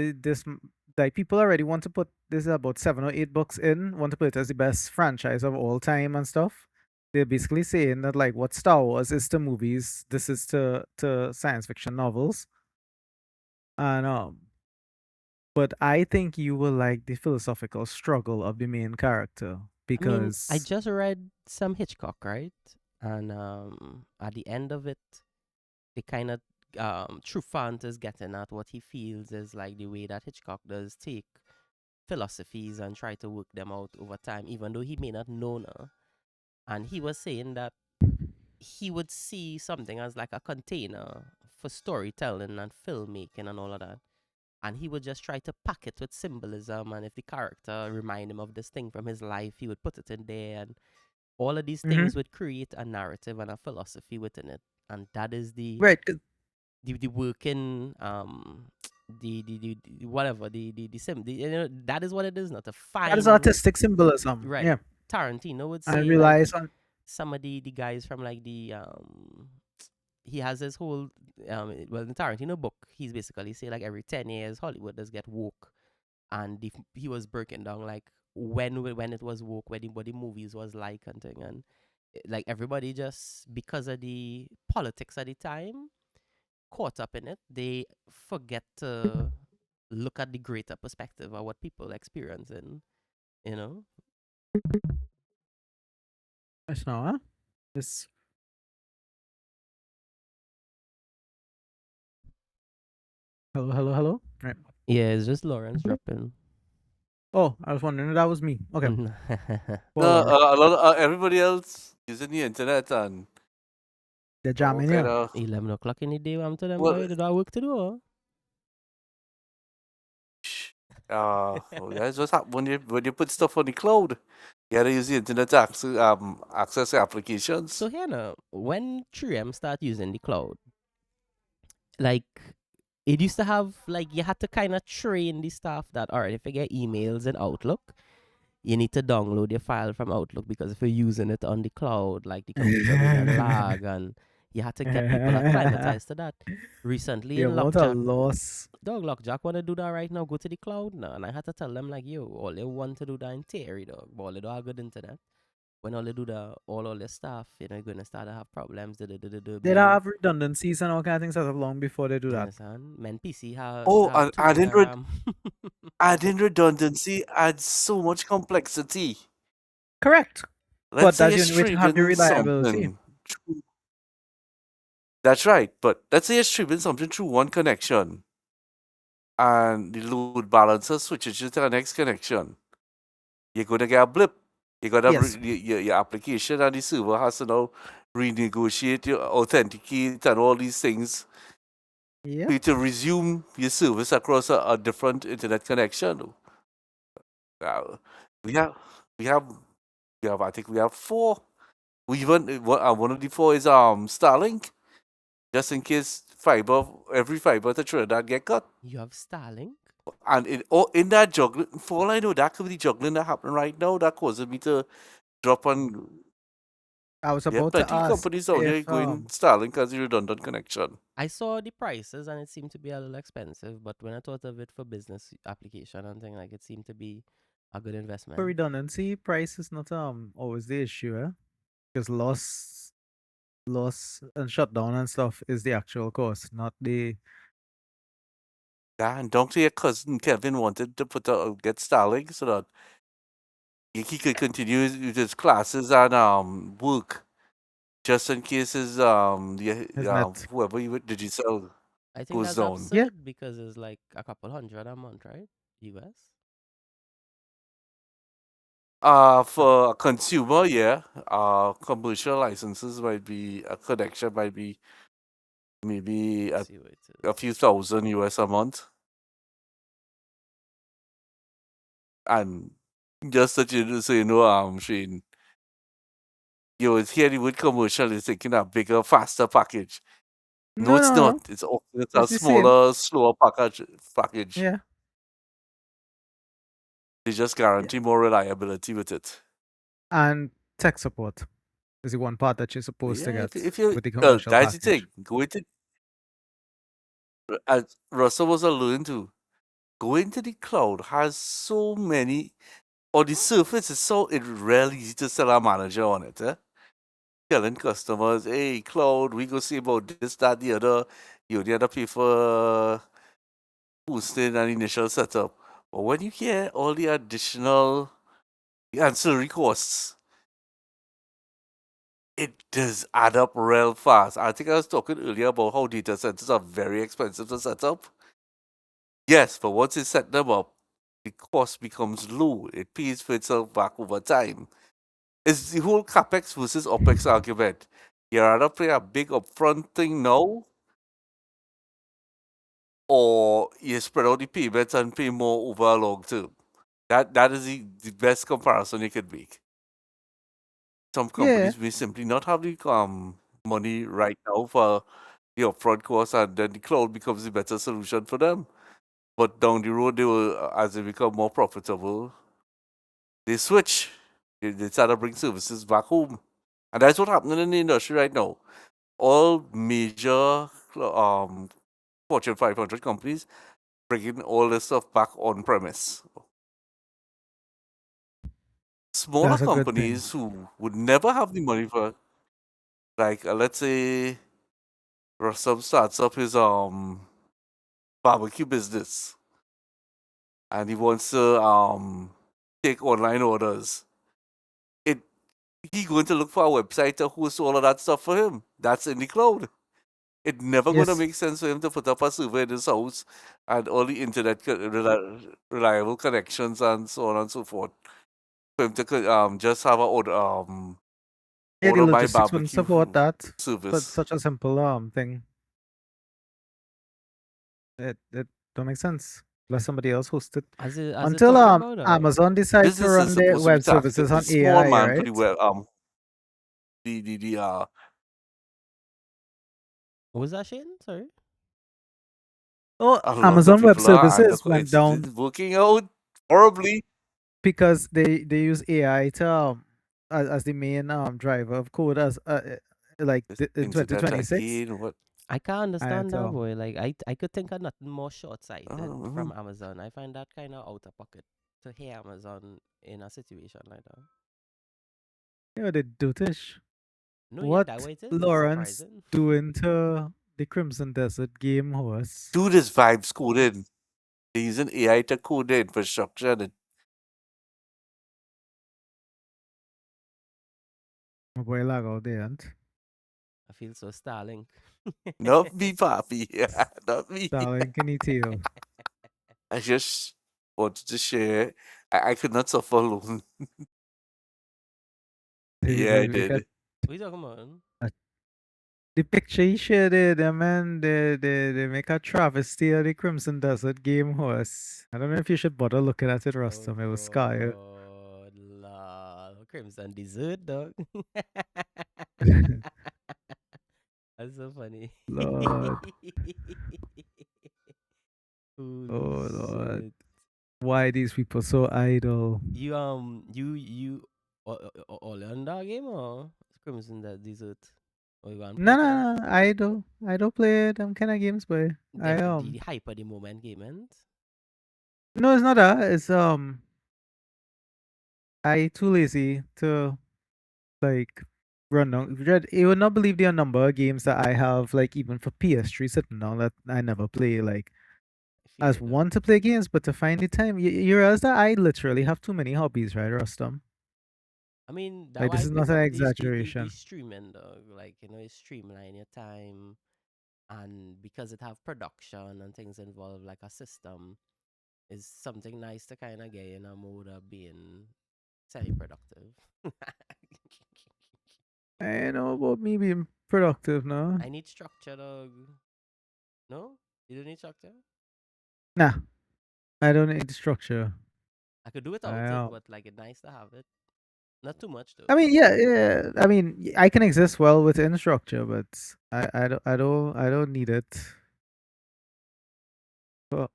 like people already want to put this is about 7 or 8 books in, want to put it as the best franchise of all time and stuff. They're basically saying that like what Star Wars is to movies, this is to science fiction novels. And but I think you will like the philosophical struggle of the main character I mean, I because just read some Hitchcock, right? And at the end of it, the kind of true font is getting at what he feels is like the way that Hitchcock does take philosophies and try to work them out over time, even though he may not know now. And he was saying that he would see something as like a container for storytelling and filmmaking and all of that. And he would just try to pack it with symbolism. And if the character remind him of this thing from his life, he would put it in there. And all of these Mhm. things would create a narrative and a philosophy within it. And that is right, 'cause the working whatever that is what it is, not a that is fine artistic symbolism. right. Yeah, Tarantino would and say like relies on some of the guys from like the he has his whole well, in the Tarantino book he's basically say like every 10 years Hollywood does get woke, and he was breaking down like when it was woke, what the movies was like and thing, and like everybody just because of the politics at the time caught up in it, they forget to look at the greater perspective of what people experiencing, you know? Yes, no, huh? This hello, hello, hello. Right. Yeah, it's just Lawrence dropping. Oh, I was wondering if that was me. Okay. Mhm. Poor No, Lawrence. a lot of everybody else using the internet and They're all jamming kind you. of 11 o'clock in the day, I'm to them, well, boy, they got work to do. sh- That's what's happening when you put stuff on the cloud. You gotta use the internet to access applications. So here now, when 3M start using the cloud, like it used to have like you had to kind of train the staff that all right, if you get emails in Outlook, you need to download your file from Outlook because if you're using it on the cloud, like the computer gonna lag and you had to get people acclimatized to that. Recently The in amount of Lockjack, loss. dog Lockjack wanna do that right now, go to the cloud now. And I had to tell them like, yo, all they want to do that in theory, dog, but all they don't have good internet. When all they do the all their stuff, you're gonna start to have problems. They'd Men, have redundancies and all kind of things set up long before they do you that. understand? Men PC Oh, have and 2 gig of RAM. adding redundancy adds so much complexity. Correct. Let's But say that's you're the only way to have the streaming reliability. something. That's right, but let's say you're streaming something through one connection, and the load balancer switches you to the next connection. You're gonna get a blip. You gotta Yes. your application and the server has to now renegotiate, your authenticate, and all these things for Yep. you to resume your service across a different internet connection. Uh, we have, we have, I think we have four. We even one of the four is Starlink, just in case every fiber to Trinidad get cut. You have Starlink? And in that juggling, for all I know, that could be the juggling that happening right now that causes me to drop on. I was Yeah, about to plenty ask companies out there if going Starlink as a redundant connection. I saw the prices and it seemed to be a little expensive, but when I thought of it for business application and thing, like it seemed to be a good for investment. redundancy, price is not always the issue, eh? Because loss and shutdown and stuff is the actual cost, not the Yeah, and don't say your cousin Kevin wanted to get Starlink so that he could continue with his classes and work just in case isn't it? whoever you digital I think goes that's down. Yeah. absurd because it's like a couple hundred a month, right? US? For a consumer, yeah. Commercial licenses might be a connection might be maybe Let's see what it a is. few thousand US a month. And just that so you know, Shane, you would hear the word commercial is thinking a bigger, faster package. No, No, it's no, not. no. It's a It's the same. smaller, slower package. Yeah. They just Yeah. guarantee more reliability with it. And tech support is the one part that you're supposed to Yeah, get if you with the commercial that's the package. thing. Go into as Russell was alluding to, going to the cloud has so many on the surface it's really easy to sell a manager on it, eh? Telling customers, hey, cloud, we go see about this, that, the other. You only have to pay for boosting and initial setup. But when you hear all the additional ancillary costs, it does add up real fast. I think I was talking earlier about how data centers are very expensive to set up. Yes, but once you set them up, the cost becomes low. It pays for itself back over time. It's the whole capex versus opex argument. You rather pay a big upfront thing now, or you spread out the payments and pay more over a long term. That is the best comparison you could make. Some Yeah. companies may simply not have the money right now for the upfront cost, and then the cloud becomes the better solution for them. But down the road, they will, as they become more profitable, they switch. They try to bring services back home, and that's what's happening in the industry right now. All major Fortune 500 companies bringing all this stuff back on premise. Smaller That's a good thing. companies who would never have the money for, like, let's say, Russell starts up his barbecue business, and he wants to take online orders. It He going to look for a website to host all of that stuff for him. That's in the cloud. It never gonna Yes. make sense for him to put up a server in his house and all the internet reliable connections and so on and so forth. For him to just have a Yeah, the order by logistics wouldn't barbecue support that. But service. such a simple thing. It don't make sense. let somebody else host it. As it Until talking about Amazon decide to run Businesses their supposed to be web targeted services to on small AI, man pretty right? well. The what was that Shane? Sorry. Oh, a lot of Amazon Web people are, and Services look, went it's down working out horribly. because they use AI to as the main driver of code as like This in internet 2026. again. What? I can't And understand that boy. Like I could think of nothing more short sighted Uh, from Amazon. I find that kind of out of pocket to hear Amazon in a situation like that. you know, they do this. No, yeah, that What way it is. It's Lawrence surprising. doing to the Crimson Desert game host? do this vibes coding. They're using AI to code the infrastructure and My boy lag out there, and I feel so Starlink. not me, Papi. Not me. Starlink and ETO. I just wanted to share. I could not suffer alone. Yeah, I Look at did. What you talking about? the picture he shared there, man. They make a travesty of the Crimson Desert game host. I don't know if you should bother looking at it, Oh Rustam. It was sky. God, lol. Crimson dessert, dog. That's so funny. Lord. Holy Oh Lord. shit. Why these people so idle? You all on that game or Crimson that dessert? Or you want to play No, it all? no, no. I don't play them kind of games, boy. I The hype of the moment game, and no, it's not that. It's I too lazy to like run down. You would not believe the number of games that I have, like even for PS3 sitting down that I never play. Like I feel as it though. one to play games, but to find the time, you realize that I literally have too many hobbies, right, Rustam? I mean, that Like why this I is not pick an up the exaggeration. streaming dog. Like, it streamline your time, and because it have production and things involved like a system, is something nice to kind of get in a mode of being semi-productive. I know about me being productive now. I need structure, dog. No, you don't need structure. Nah, I don't need structure. I could do without I it, um, but like it's nice to have it. Not too much though. I mean, yeah, yeah. I mean, I can exist well within structure, but I don't need it. Well,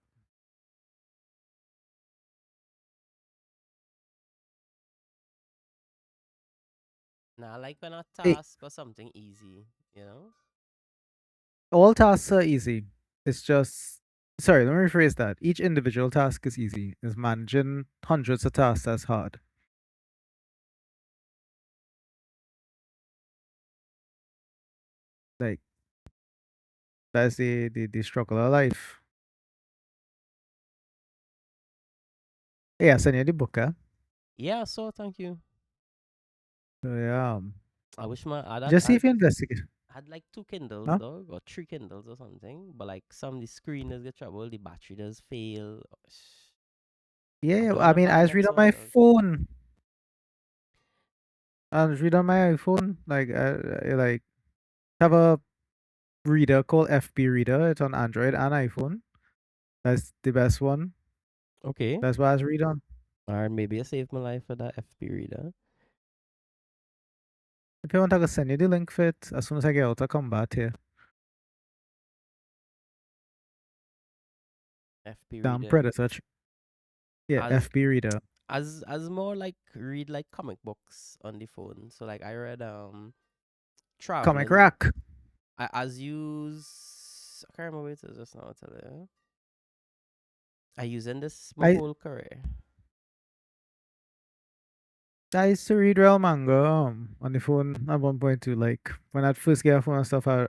Nah, I like when a hey, task or something easy, you know? all tasks are easy. It's just sorry. Let me rephrase that. Each individual task is easy. Is managing hundreds of tasks that's hard. Like that's the struggle of life. Yeah, send you the book, huh? Yeah, so thank you. So yeah, I wish my I had, just see if you investigate. had like two Kindles Huh? dog or three Kindles or something, but like some the screen does get trouble, the battery does fail. Yeah, I yeah. don't I wanna mean, buy I the was reading next on one, my dog. phone. I was reading on my iPhone. Like, I like have a reader called FB Reader. It's on Android and iPhone. That's the best one. Okay. That's what I was reading on. Or maybe I saved my life for that FP reader. If you want, I can send you the link for it as soon as I get out of combat here. FP Damn reader. Predator. Yeah, As FB Reader. as more like read like comic books on the phone. So like I read Comic traveling. Rack. I as use I can't remember what it is just now. I'll tell you. I using this my I whole career. I used to read real manga on the phone at one point too. Like when I first get a phone and stuff, I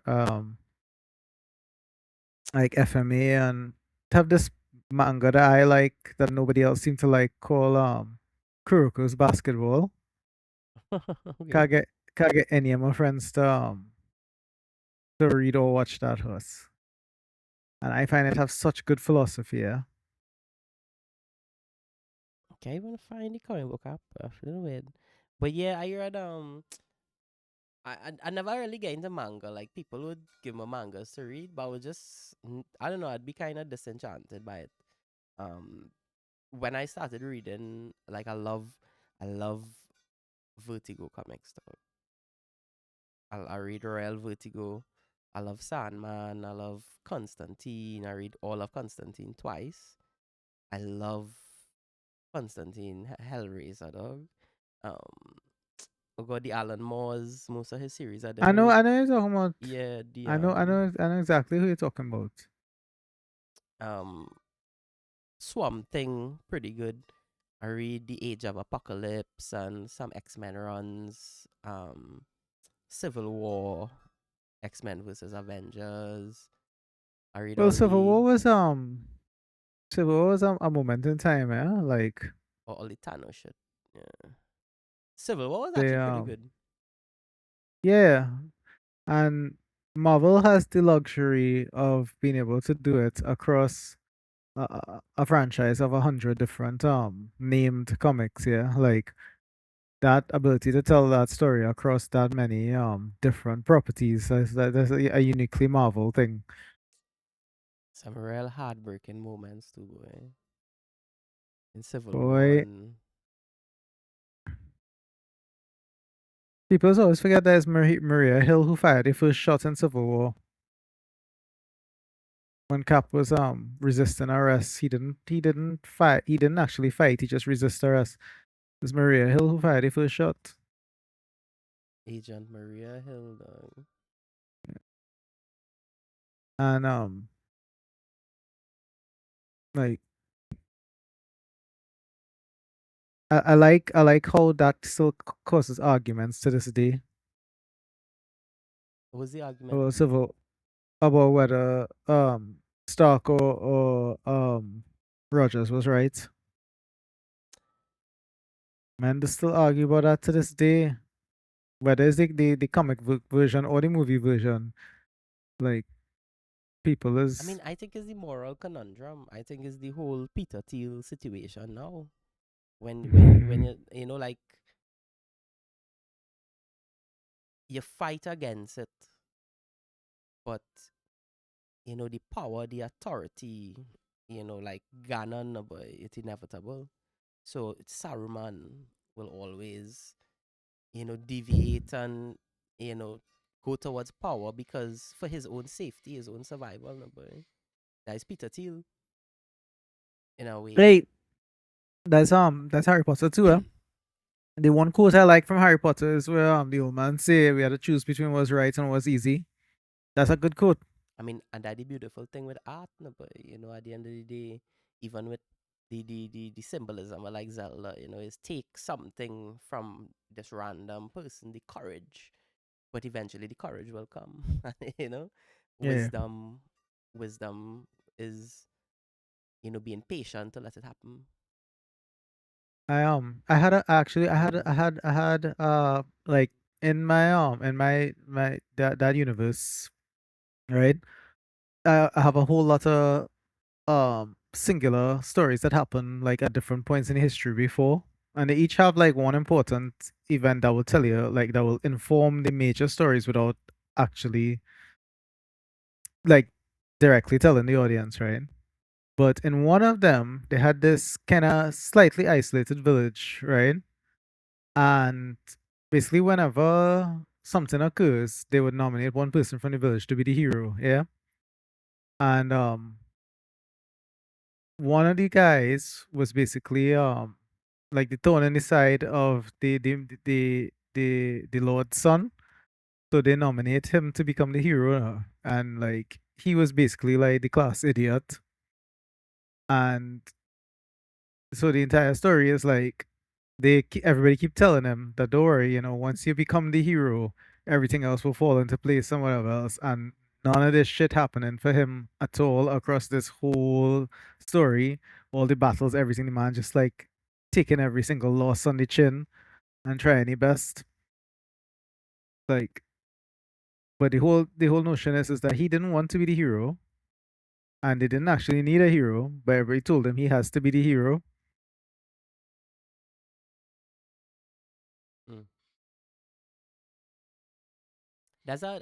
like FMA and have this manga that I like that nobody else seemed to like called Kuroko's Basketball. Okay. Can't get can't get any of my friends to read or watch that horse. And I find it have such good philosophy, yeah. Okay, I wanna find the comic book app. I feel weird. But yeah, I read I never really get into manga. Like people would give me mangas to read, but I would just I don't know. I'd be kind of disenchanted by it. Um, when I started reading, like I love Vertigo comics. Though. I read Royal Vertigo. I love Sandman. I love Constantine. I read all of Constantine twice. I love Constantine Hellraiser, dog. Um, we got the Alan Moore's most of his series. I didn't read. I know you're talking about. Yeah, the I know exactly who you're talking about. um Swamp Thing, pretty good. I read The Age of Apocalypse and some X-Men runs. Civil War, X-Men versus Avengers. I read Well, all the Civil War was a moment in time, yeah. Like all the Thanos shit. Yeah. Civil War was they actually pretty good. yeah, and Marvel has the luxury of being able to do it across a franchise of 100 different named comics. Yeah, like that ability to tell that story across that many different properties. That's a uniquely Marvel thing. Some real heartbreaking moments too, boy. In Civil War Boy, and people always forget that it's Maria Hill who fired the first shot in Civil War. When Cap was resisting arrest, he didn't actually fight, he just resisted arrest. It's Maria Hill who fired the first shot. Agent Maria Hill, dog. And like I like how that still causes arguments to this day What was the argument? about civil about whether Stark or Rogers was right. Man, they still argue about that to this day. Whether it's the comic book version or the movie version. Like people I is mean, I think it's the moral conundrum. I think it's the whole Peter Thiel situation now. When you know like you fight against it, but the power, the authority, like Ganon, but it's inevitable. So Saruman will always, deviate and go towards power because for his own safety, his own survival, no boy. That is Peter Thiel in a way. Hey, that's Harry Potter too, eh? The one quote I like from Harry Potter is where the old man say we had to choose between what's right and what's easy. That's a good quote. I mean, and that the beautiful thing with art, no, but at the end of the day, even with the symbolism, like Zelda, is take something from this random person, the courage, but eventually the courage will come. you know, Yeah. wisdom, wisdom is being patient to let it happen. I had a actually I had like in my that universe, right? I have a whole lot of singular stories that happen like at different points in history before. And they each have like one important event that will tell you, like that will inform the major stories without actually like directly telling the audience, right? But in one of them, they had this kind of slightly isolated village, right? And basically, whenever something occurs, they would nominate one person from the village to be the hero, yeah? And one of the guys was basically like the thorn in the side of the Lord's son. So they nominate him to become the hero, and like he was basically like the class idiot. And so the entire story is like everybody keep telling him that don't worry, once you become the hero, everything else will fall into place somewhere else, and none of this shit happening for him at all across this whole story, all the battles, everything. The man just like taking every single loss on the chin and trying his best, like. But the whole notion is that he didn't want to be the hero, and they didn't actually need a hero, but everybody told him he has to be the hero. Mm.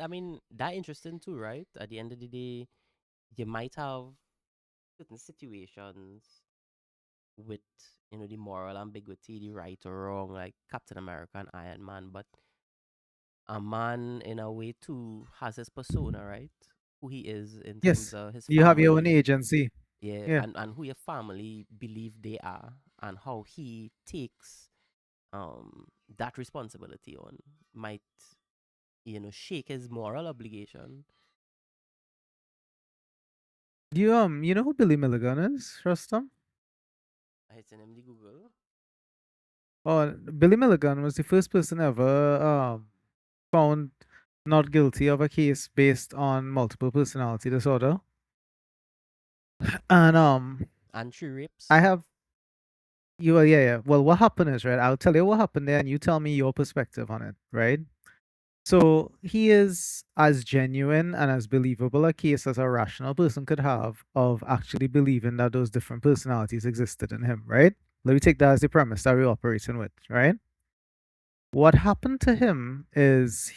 I mean, that interesting too, right? At the end of the day, you might have certain situations with the moral ambiguity, the right or wrong, like Captain America and Iron Man, but a man in a way too has his persona, right? Who he is in terms Yes, of his you have your own family, agency. yeah, Yeah. and who your family believe they are, and how he takes that responsibility on might shake his moral obligation. You know who Billy Milligan is, Rustam? It's in him the Google. Oh, Billy Milligan was the first person ever found not guilty of a case based on multiple personality disorder. And And true I rapes. have you. Yeah, yeah. Well, what happened is right. I'll tell you what happened there, and you tell me your perspective on it. Right. So he is as genuine and as believable a case as a rational person could have of actually believing that those different personalities existed in him. Right. Let me take that as the premise that we're operating with. Right. What happened to him is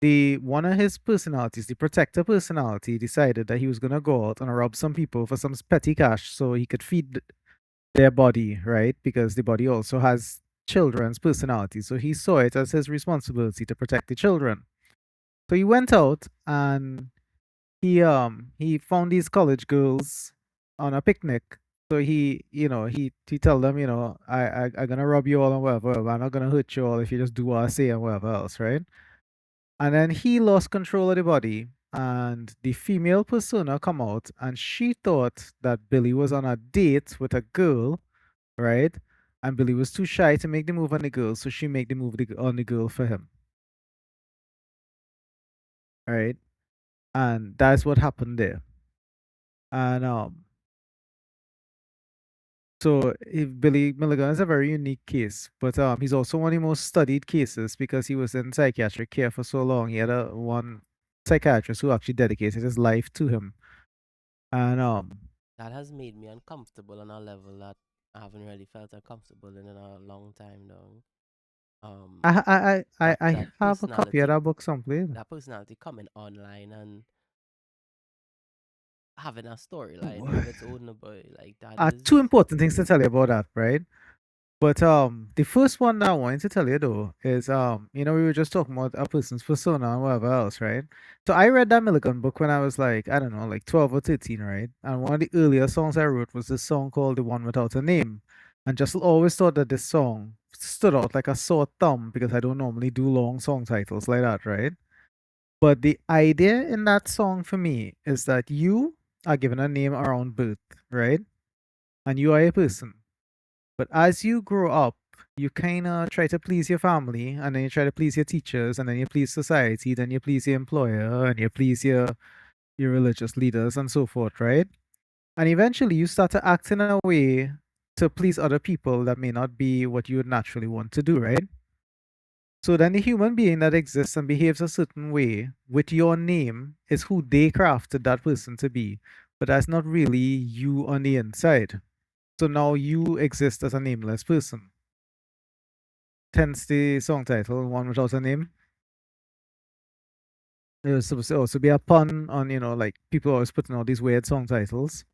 the one of his personalities, the protector personality, decided that he was gonna go out and rob some people for some petty cash so he could feed their body, right? Because the body also has children's personality. So he saw it as his responsibility to protect the children. So he went out and he found these college girls on a picnic. So he tell them, I gonna rob you all and whatever. I'm not gonna hurt you all if you just do what I say and whatever else, right? And then he lost control of the body, and the female persona come out, and she thought that Billy was on a date with a girl, right? And Billy was too shy to make the move on the girl, so she made the move on the girl for him, right? And that's what happened there. And so Billy Milligan is a very unique case, but he's also one of the most studied cases because he was in psychiatric care for so long. He had a one psychiatrist who actually dedicated his life to him, and That has made me uncomfortable on a level that I haven't really felt uncomfortable in a long time now. Um, I that have a copy of personality, that book someplace. that personality coming online and having a storyline Ooh. of its own, boy, like that is. Two important things to tell you about that, right? But the first one that I wanted to tell you though is we were just talking about a person's persona and whatever else, right? So I read that Milligan book when I was like, I don't know, like 12 or 13, right? And one of the earlier songs I wrote was this song called The One Without a Name. And just always thought that this song stood out like a sore thumb because I don't normally do long song titles like that, right? But the idea in that song for me is that you are given a name around birth, right? And you are a person. But as you grow up, you kind of try to please your family, and then you try to please your teachers, and then you please society, then you please your employer, and you please your religious leaders, and so forth, right? And eventually, you start to act in a way to please other people that may not be what you would naturally want to do, right? So then the human being that exists and behaves a certain way with your name is who they crafted that person to be. But that's not really you on the inside. So now you exist as a nameless person. Hence the song title, One Without a Name. It was supposed to also be a pun on, like people always putting all these weird song titles.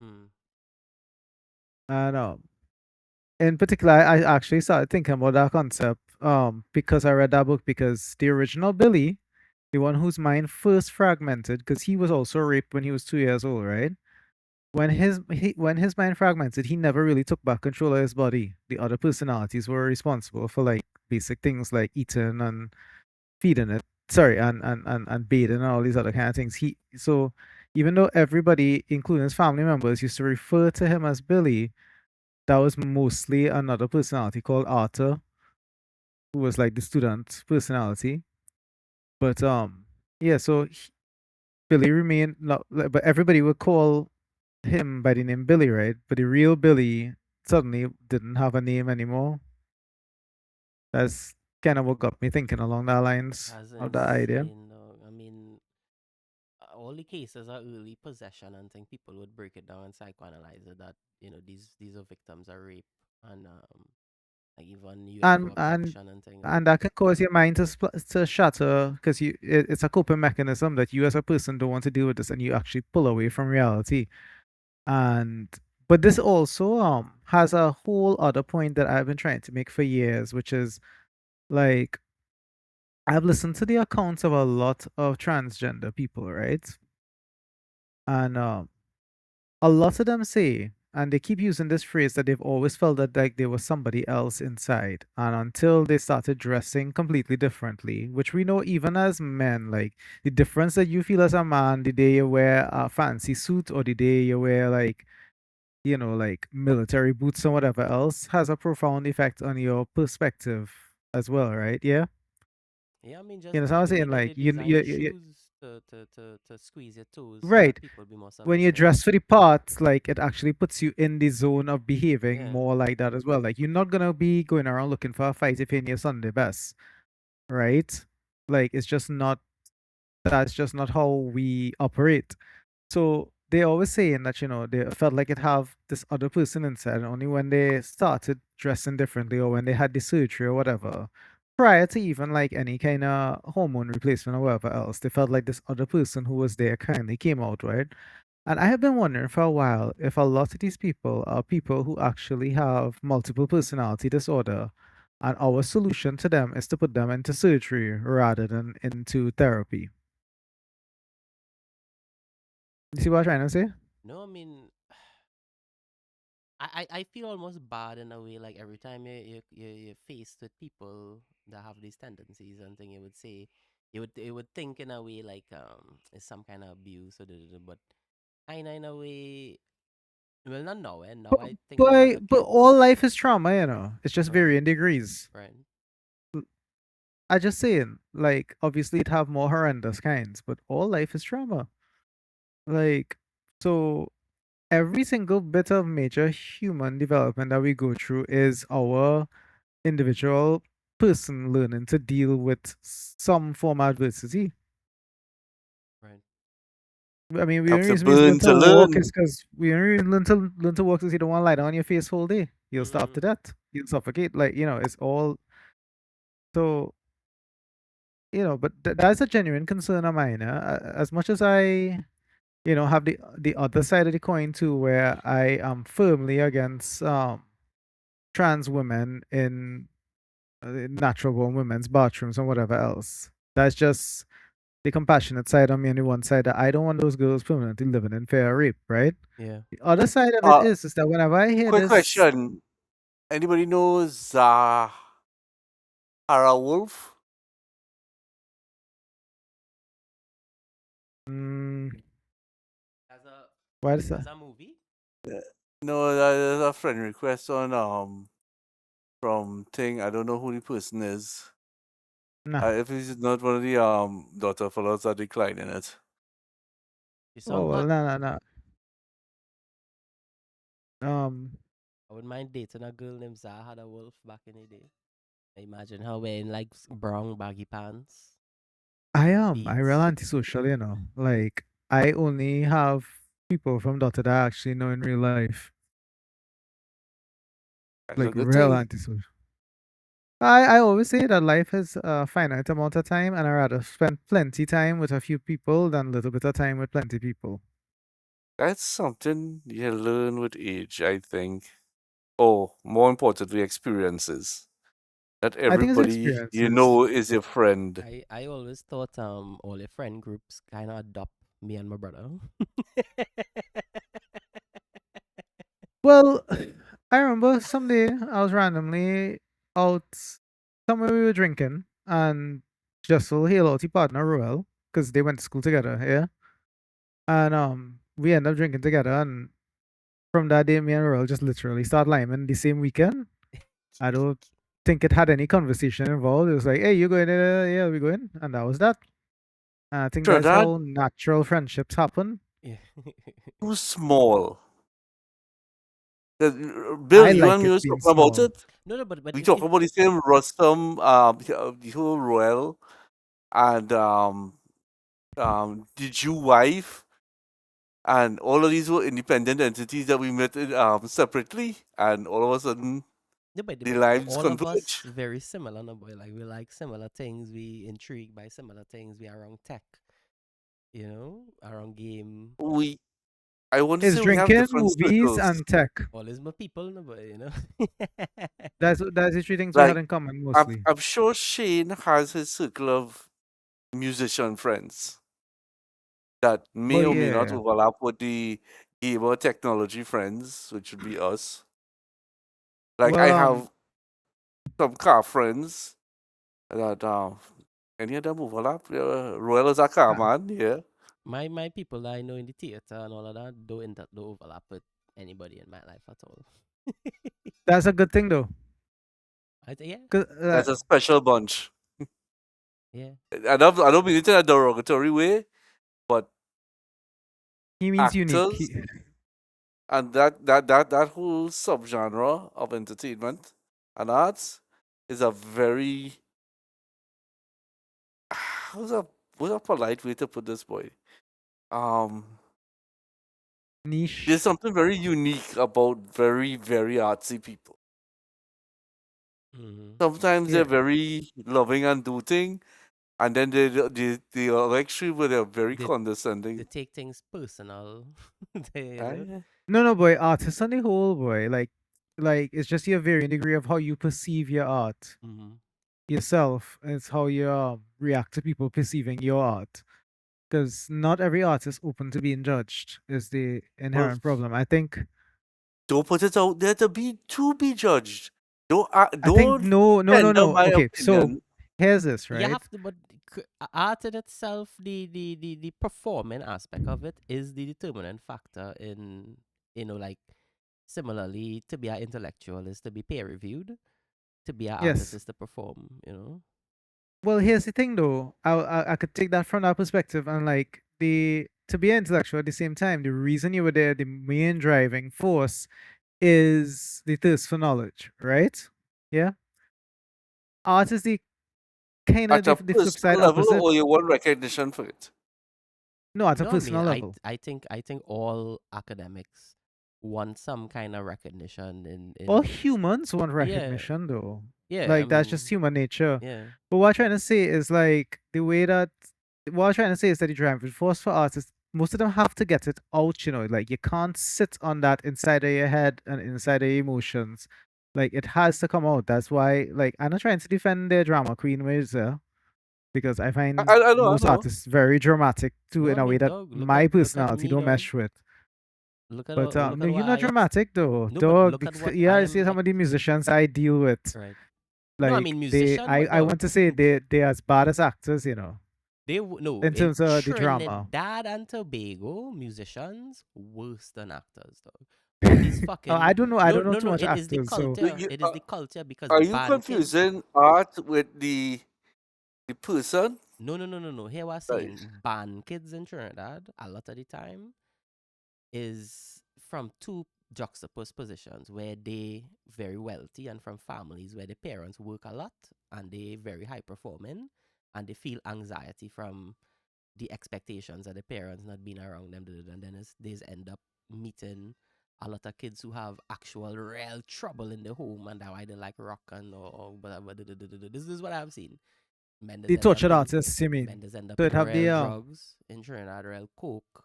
Hmm. And in particular, I actually started thinking about that concept because I read that book because the original Billy, the one whose mind first fragmented, because he was also raped when he was 2 years old, right? When his mind fragmented, he never really took back control of his body. The other personalities were responsible for like basic things like eating and feeding it. Sorry, and bathing and all these other kind of things. So even though everybody, including his family members, used to refer to him as Billy, that was mostly another personality called Arthur, who was like the student personality. But yeah, so Billy remained not, but everybody would call him by the name Billy, right? But the real Billy suddenly didn't have a name anymore. That's kind of what got me thinking along the lines That's of that idea. insane, dog. I mean, all the cases are early possession, and think people would break it down and psychoanalyze it that these are victims of rape, and like even and UFO and abduction and thing. and that can cause your mind to to shatter because it's a coping mechanism that you as a person don't want to deal with this, and you actually pull away from reality. And but this also has a whole other point that I've been trying to make for years, which is like I've listened to the accounts of a lot of transgender people, right? And a lot of them say, and they keep using this phrase, that they've always felt that like there was somebody else inside. And until they started dressing completely differently, which we know even as men, like the difference that you feel as a man the day you wear a fancy suit or the day you wear like, like military boots or whatever else has a profound effect on your perspective as well, right? Yeah. Yeah, I mean, You just know, so like I was the way saying that like they design shoes to squeeze your toes so right. that people be more When you submissive. dress for the part, like it actually puts you in the zone of behaving Yeah, more like that as well. Like you're not gonna be going around looking for a fight if you're in your Sunday best, right? Like it's just not that's just not how we operate. So they always saying that, they felt like it have this other person inside, and only when they started dressing differently or when they had the surgery or whatever, prior to even like any kind of hormone replacement or whatever else, they felt like this other person who was there kindly came out, right? And I have been wondering for a while if a lot of these people are people who actually have multiple personality disorder, and our solution to them is to put them into surgery rather than into therapy. You see what I'm trying to say? no, I mean, I feel almost bad in a way. Like every time you're faced with people that have these tendencies and thing, you would say, you would think in a way like it's some kind of abuse or but kind of in a way. Well, not now, and now But, I think about the but kids. all life is trauma, It's just Right, varying degrees. right, I just saying, like, obviously it have more horrendous kinds, but all life is trauma. Like, so every single bit of major human development that we go through is our individual person learning to deal with some form of adversity. right. I mean, the Have only to reason we learn burn to to walk learn. is because we only reason learn to walk because you don't want to lie down on your face whole day. You'll starve Mm-hmm. to death. You'll suffocate. Like, it's all so, but that's a genuine concern of mine. As much as I, have the other side of the coin too, where I am firmly against trans women in natural born women's bathrooms and whatever else. That's just the compassionate side on me, and the one side that I don't want those girls permanently living in fear of rape, right? Yeah. The other side of it Uh, is that whenever I hear quick this, question. Anybody knows Wolf? mm, As a what is as that? a movie. No, there's a friend request on from thing. I don't know who the person is. Nah. If it's not one of the daughter fellows are declining it. The Oh song well, hot. nah, nah, nah. I wouldn't mind dating a girl named Zaha the Wolf back in the day. I imagine her wearing like brown baggy pants I and am. I real beads. antisocial, Like I only have people from Dota that I actually know in real life. That's a Like good real thing. antisocial. I always say that life has a finite amount of time, and I rather spend plenty time with a few people than a little bit of time with plenty people. That's something you learn with age, I think. Oh, more importantly, experiences. Not I think it's everybody you experiences. know is your friend. I always thought all the friend groups kind of adopt me and my brother. Well, I remember someday I was randomly out somewhere we were drinking, and Jessel hailed out his partner Ruel because they went to school together, yeah. And we ended up drinking together, and from that day, me and Ruel just literally started liming the same weekend. I don't think it had any conversation involved. It was like, "Hey, you going there? Yeah, we going," and that was that. And I think that's Trinidad, how natural friendships happen. Yeah. too small. Bill, I you like and me it was being talking about small. it. No, no, but We if talk about the same Rustam, the whole Royal, and the Jew wife, and all of these were independent entities that we met separately, and all of a sudden, No, but, The but lines all of us converge. very similar, no boy. Like we like similar things. We intrigued by similar things. We are around tech, around game. We I want to It's say we have drinking, different movies, circles. and tech. All is my people, no boy. That's the three things we had Like in common I'm mostly. I'm sure Shane has his circle of musician friends that Oh may or may not yeah. overlap with the gamer technology friends, which would be us. Like Well, I have some car friends that any of them overlap. Royal is a car uh, man, yeah. My people that I know in the theater and all of that don't overlap with anybody in my life at all. that's a good thing though. Yeah, 'Cause, That's a special bunch. yeah. I don't mean it in a derogatory way, but he means unique. actors and that whole subgenre of entertainment and arts is a very how's a what's a polite way to put this, boy? Um, there's Niche. something very unique about very very artsy people. Mm-hmm. Sometimes they're Yeah. very loving and doting, and then they are extreme where they're very They they condescending. take things personal. Eh? No, no, boy. Artists on the whole, boy. Like it's just your varying degree of how you perceive your art Mm-hmm. yourself. It's how you react to people perceiving your art. Because not every art is open to being judged. Is the Well, inherent problem. I think. don't put it out there to be judged. I think Don't no, no, no, tender no. my Okay, so opinion. here's this, You right? have to, but art in itself, the performing aspect of it is the determinant factor in, like, similarly, to be an intellectual is to be peer reviewed, to be an artist Yes. is to perform. Well, here's the thing, though. I could take that from that perspective, and like the to be intellectual at the same time, the reason you were there, the main driving force is the thirst for knowledge, right? Yeah. Art is the kind of At a the flip side personal level, opposite. or you want recognition for it. No, at a No, I mean, personal I level. I think I think all academics want some kind of recognition All in humans want yeah, recognition, though. yeah. I Like that's just mean, human nature. yeah. But what I'm trying to say is like the way that what I'm trying to say is that the driving force for artists, most of them have to get it out, like you can't sit on that inside of your head and inside of your emotions. Like it has to come out. That's why like I'm not trying to defend their drama queen ways because I I, find I I know, I most know. artists very dramatic too No, I in a way mean, that dog. my Look at personality me, don't dog. mesh with. But Look no, at you're why not I dramatic though. no, but Dog, look at what you I gotta see am some of the musicians I deal with. right. No, I Like mean musician, but I dog, want to say they're as bad as actors, no, in in terms of the drama. Trinidad and Tobago, musicians worse than actors, dog. All these I fucking don't know. I no, don't know no, too no. much It is the actors, so You, culture. you, It is the culture because are you band kids. confusing art with the person? No, no, no, no, no. Here we're Right. saying band kids in Trinidad a lot of the time is from two juxtaposed positions where they very wealthy and from families where the parents work a lot and they very high performing and they feel anxiety from the expectations of the parents not being around them, and then they end up meeting a lot of kids who have actual real trouble in the home, and that's why they like rock and or whatever. This is what I've seen. Mendes the end up tortured in artists, you mean? Mendes end So up it in have the real drugs in Trinidad, real coke.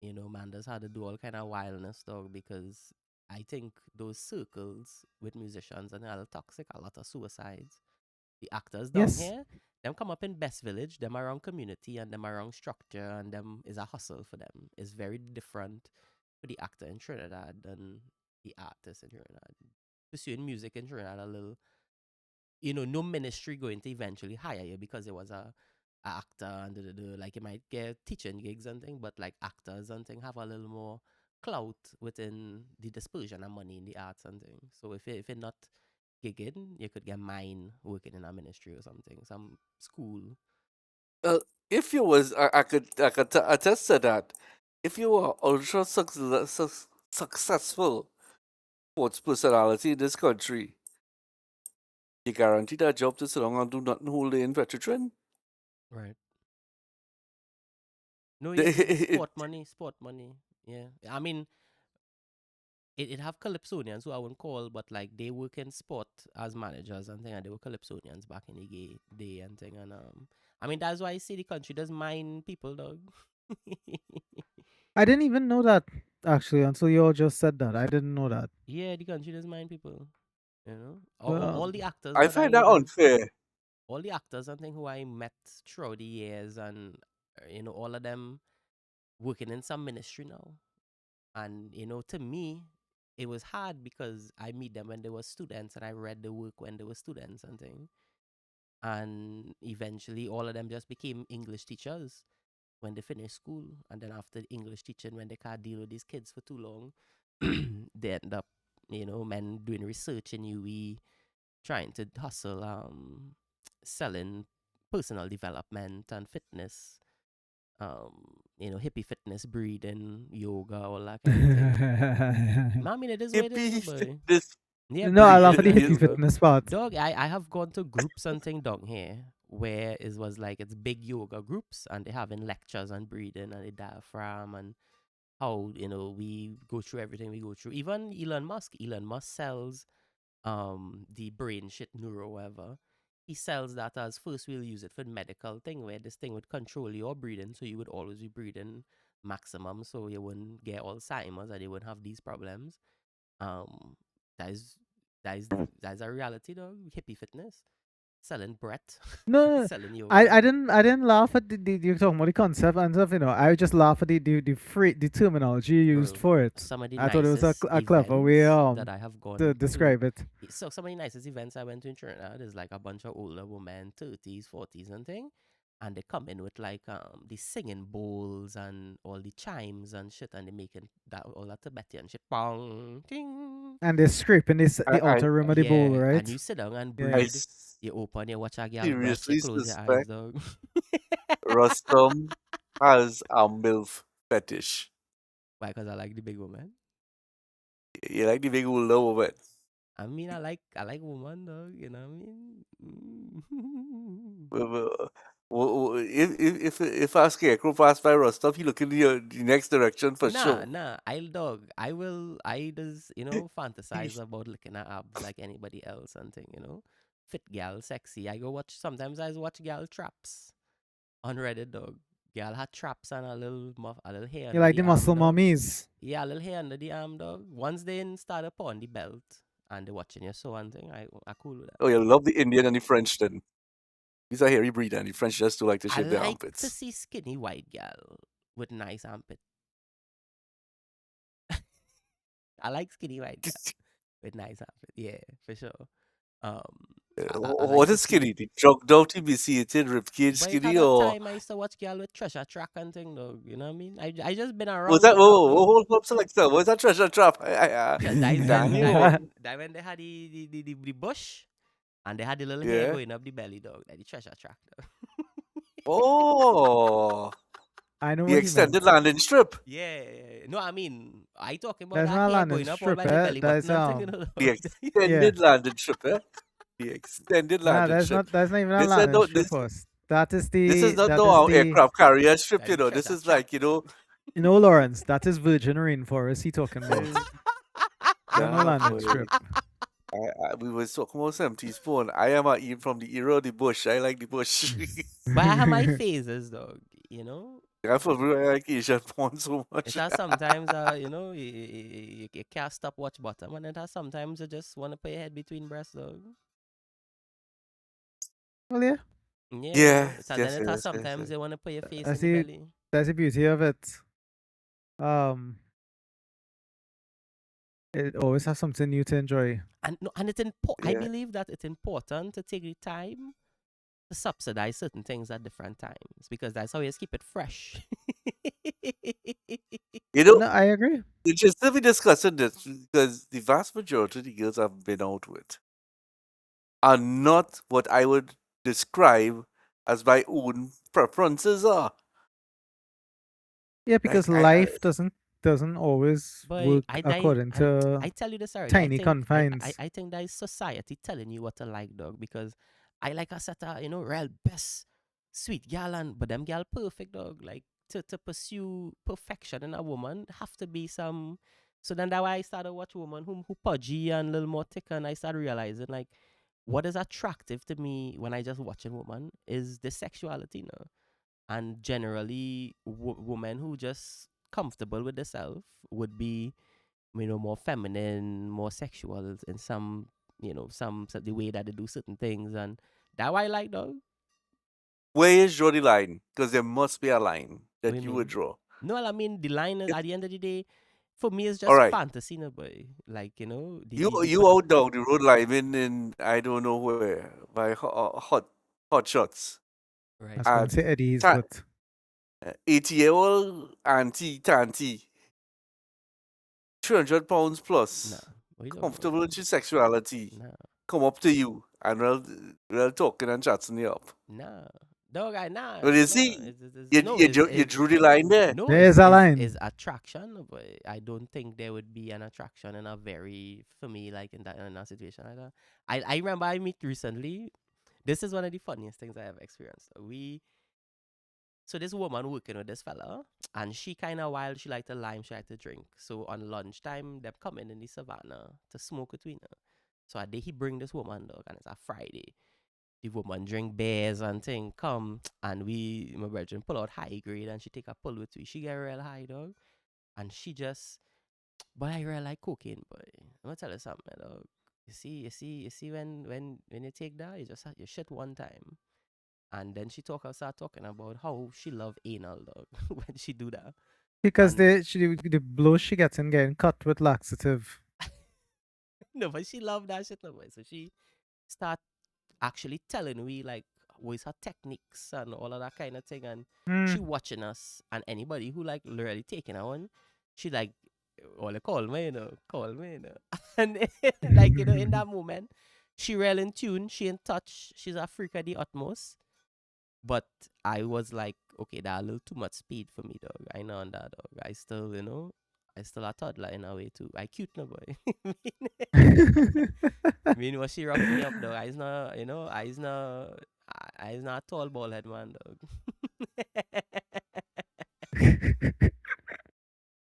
Mendes had to do all kind of wildness stuff because I think those circles with musicians and a lot toxic, a lot of suicides. The actors down yes, here, them come up in best village, them around community and them around structure and them is a hustle for them. It's very different for the actor in Trinidad than the artist in Trinidad. Pursuing music in Trinidad a little, no ministry going to eventually hire you because it was a actor and like you might get teaching gigs and thing, but like actors and thing have a little more clout within the dispersion of money in the arts and thing. So if you're not gigging, you could get mine working in a ministry or something, some school. Uh, if you was, I could attest to that. If you are ultra successful sports personality in this country, you guarantee that job to sit down and do nothing whole day in veteran. Right. No, yeah, sport money, sport money. Yeah. I mean, it have Calypsonians who I wouldn't call, but like they work in sport as managers and thing, and they were Calypsonians back in the day and thing. And I mean that's why I say the country does mind people, dog. I didn't even know that actually until you all just said that. I didn't know that. Yeah, the country does mind people. You know, Well, all the actors I that find I that done, unfair. all the actors and thing who I met throughout the years, and all of them working in some ministry now. And to me, it was hard because I meet them when they were students, and I read the work when they were students and thing. And eventually, all of them just became English teachers when they finished school. And then after English teaching, when they can't deal with these kids for too long, they end up, men doing research in UE, trying to hustle, selling personal development and fitness, hippie fitness, breathing, yoga, all that kind of thing. I mean, it is what it is, Hippie no boy. fitness Yeah, no, I laugh breathing at the and hippie breed. yoga. fitness part. Dog, I have gone to groups and thing down here where it was like it's big yoga groups and they having lectures on breathing and the diaphragm and how we go through everything we go through. Even Elon Musk sells the brain shit neuro whatever. He sells that as first we'll use it for medical thing where this thing would control your breathing, so you would always be breathing maximum, so you wouldn't get Alzheimer's and you wouldn't have these problems. Um, that is that is a reality, dog. Hippie fitness, selling Brett, No, selling I yoga. didn't laugh at the you're talking about the concept and stuff. I just laugh at the terminology you used Bro, for it. some of the I thought it was nicest a clever way events that I have to gone to. describe it. So some of the nicest events I went to in Trinidad is like a bunch of older women, 30s, 40s and thing. And they come in with like the singing bowls and all the chimes and shit, and they making that all that Tibetan shit. Bong ting. And they're scraping I, the I, outer rim of the bowl, Yeah. And right? you sit down and Yeah. I breathe. You open, you watch a girl breast, you seriously close your eyes, suspect dog. Rustam has a MILF fetish. Why? Because I like the big woman. You like the big older woman. I mean, I like woman, dog. You know what I mean? Uh, if a scarecrow passed by Rustam, he look in the next direction for Nah, sure. nah. I'll dog. I just, fantasize about looking at abs like anybody else and thing, Fit gal, sexy. I go watch, sometimes I watch gal traps on Reddit, dog. Gal had traps and a little hair You under like the the arm, muscle dog. mummies. Yeah, a little hair under the arm, dog. Once they start upon the belt and they watching your so and thing, I cool with that. Oh, you love the Indian and the French then. He's a hairy breeder, and the French just do like to I shave their like to armpits. see skinny white gal with nice armpit. I like skinny white gal with nice armpit. Yeah, for sure. Um, I like What to is see. skinny? The drugged out, emaciated, ripcage But it skinny, had that or time I used to watch gal with treasure track and thing, though. You know what I mean? I just been was around that? enough, Whoa, dog. hold up, Selector. Was that treasure trap? That is when that Daniel. when that when they had the bush and they had the little hair Yeah. going up the belly, dog. Like the treasure track, dog. Oh, I know the what he extended meant. landing strip. Yeah, yeah, yeah. No, I mean, I talking about That's that not a hair landing going up all strip, by the eh? belly That's button and thing, The dog. yeah. extended landing strip, eh? The extended Nah, landing strip. that's not even a This is landing no strip this host. That is this is the not that no is the aircraft carrier strip, That the This treasure is track. like, Lawrence, that is virgin rainforest he talking about. eh, That no nah, landing boy. strip. We were talking about 70s porn. I am from the era of the bush. I like the bush. But I have my phases, dog. You know, I I like Asian porn so it much. has sometimes, you can't stop watch bottom, and it has sometimes you just want to put your head between breasts, dog. Well, yeah, Yeah, Yeah, then yes, it has yes, yes, sometimes yes. you want to put your face that's in the the belly. that's the beauty of it. Um, it always has something new to enjoy. And no, and I Yeah. believe that it's important to take the time to subsidize certain things at different times because that's how you keep it fresh. You know, No, I agree. it's just to be discussing this because the vast majority of the girls I've been out with are not what I would describe as my own preferences are. Yeah, Like because life doesn't always But work according I to tell you this already. tiny confines. I think that is society telling you what to like, dog. Because I like a set of real best sweet gal, and but them gal perfect, dog. Like to pursue perfection in a woman have to be some So then that why I started watch women who pudgy and a little more thicker, and I started realizing like what is attractive to me when I just watching woman is the sexuality, no? And generally, women who just comfortable with themselves would be, more feminine, more sexual in some, the way that they do certain things, and that why I like dog. Where is draw the line? Because there must be a line What do you that you would mean? draw. No, I mean the line It, at the end of the day, for me, it's all just right. fantasy, no boy. Like You the you out down the road living in I don't know where by hot shots. I right. was going to And say Eddie's, but 80-year-old auntie tanty, 300 pounds Nah, plus, what you talking about? comfortable with your sexuality, Nah, come up to you and real talking and chatting you up. nah, dog. Nah, But you nah. see, It's no, you drew the line there. no, there is a is line. attraction, but I don't think there would be an attraction in a very for me like in a situation like that. I remember I meet recently. This is one of the funniest things I have experienced. So this woman working with this fella, and she kind of wild. She like to lime, she like to drink. So on lunchtime, them come in the savannah to smoke between her. So a day he bring this woman dog, and it's a Friday. The woman drink beers and thing come, and my brethren pull out high grade, and she take a pull with we. She get real high dog, and she just, but I real like cocaine, boy. I'm gonna tell you something, dog. You see, when you take that, you just you shit one time. And then start talking about how she love anal dog when she do that. Because And the blow she gets in getting cut with laxative. no, but she love that shit no boy. So she start actually telling we like what is her techniques and all of that kind of thing. And Hmm. she watching us and anybody who like literally taking her on, she like all call me, call me, and like in that moment, she real in tune, she in touch, she's a freak at the utmost. But I was like, okay, that a little too much speed for me, dog. I know on that, dog. I still a toddler in a way too. I cute no boy. mean, was she rough me up, dog? I is not a tall ball head man, dog.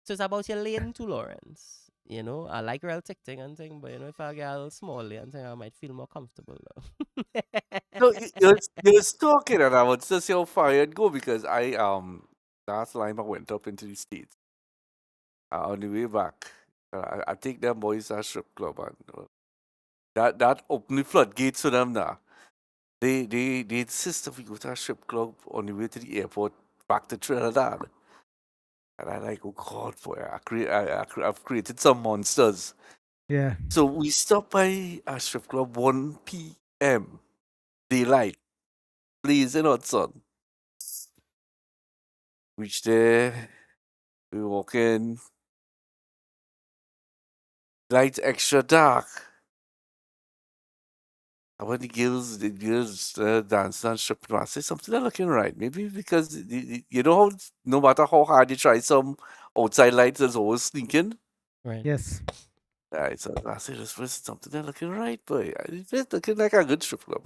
So it's about your lane to Lawrence. I like real thing and thing, but if I get a little small and thing, I might feel more comfortable though. No, you're talking, and I was just see how far you'd go because last time I went up into the States on the way back. I take them boys to a strip club and that opened the floodgates for them now. They insist that we go to a strip club on the way to the airport back to Trinidad. And I like, oh God, boy, I've created some monsters. Yeah. So we stopped by a strip club 1 p.m. daylight, blazing hot sun. Reach there, we walk in, lights extra dark. And when the girls dance and stripping, I say something not looking right. Maybe because you know how no matter how hard you try, some outside lights is always sneaking. Right. Yes. Right, so I say this was something not looking right, but it's looking like a good strip club.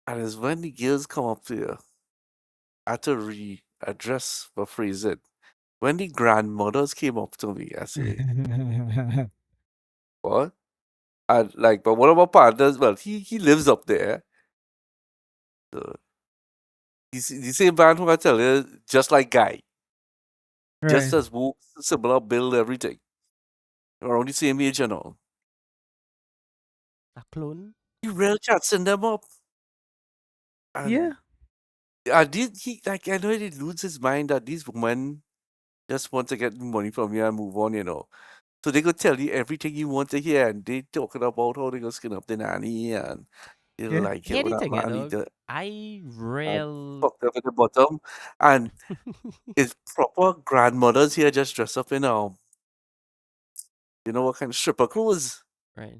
And it's when the girls come up to you, I had to readdress my phrasing. When the grandmothers came up to me, I say, what? And like, but one of my partners, well, he lives up there. So he's the same band who I tell you, just like Guy. Just Right. as woke, similar build, everything. Around the same age and all. A clone? He real chatting them up. Yeah. And I did he like I know he lose his mind that these women just want to get money from you and move on. So they could tell you everything you want to hear and they talking about how they gonna skin up the nanny and they Yeah. like it Here with the that thing, man dog. either I and real fucked up at the bottom. And it's proper grandmothers here just dress up in you know what kind of stripper clothes. right.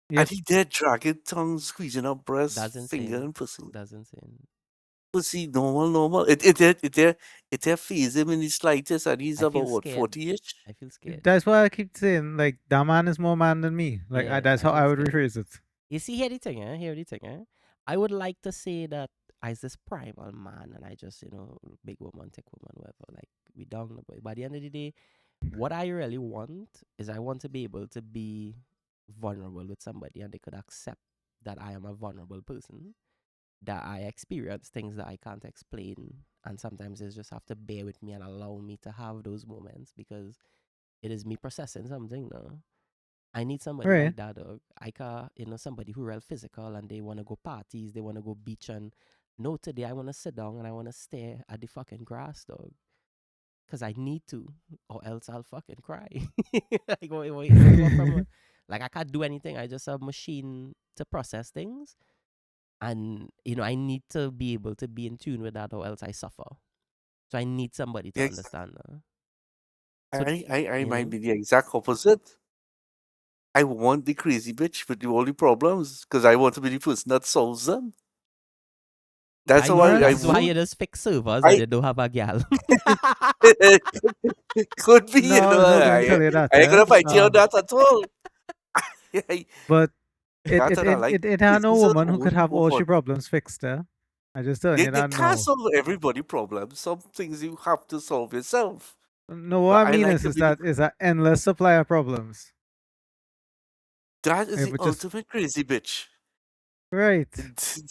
And Yep. he there dragging tongue, squeezing up breast, That's finger insane. and pussy. That's insane. Pussy, normal, normal. It phase him in the slightest, and he's I feel about what, scared. 40-ish? I feel scared. That's why I keep saying, like, that man is more man than me. Like, Yeah, that's I how feel I would scared. rephrase it. You see, here the thing, eh? Here the thing, eh? I would like to say that I is this primal man and I just, big woman, take woman, whatever. Like, we down the boy. By the end of the day, What I really want is I want to be able to be vulnerable with somebody and they could accept that I am a vulnerable person, that I experience things that I can't explain. And sometimes they just have to bear with me and allow me to have those moments because it is me processing something now. I need somebody Right. like that, dog. I can, somebody who real physical and they want to go parties, they want to go beach and no, today I want to sit down and I want to stare at the fucking grass, dog. Cause I need to, or else I'll fucking cry. Like, what you want from me? Like, I can't do anything. I just have machine to process things, and I need to be able to be in tune with that, or else I suffer. So I need somebody to Yes, understand that. So I you might know, be the exact opposite. I want the crazy bitch with the all the problems because I want to be the person that solves them. That's how I that's why would. you just fix servers and I you don't have a gal. could be, No, I was not going to tell you that, I ain't eh? gonna fight you on that at all. I, But it that it and I it like it, it had no these are woman who could have more all she fun. problems fixed, eh? I just telling you They that can't no. solve everybody problems. Some things you have to solve yourself. No, what But I I mean like to is be the, that is an endless supply of problems. that is the Which is ultimate crazy bitch. right.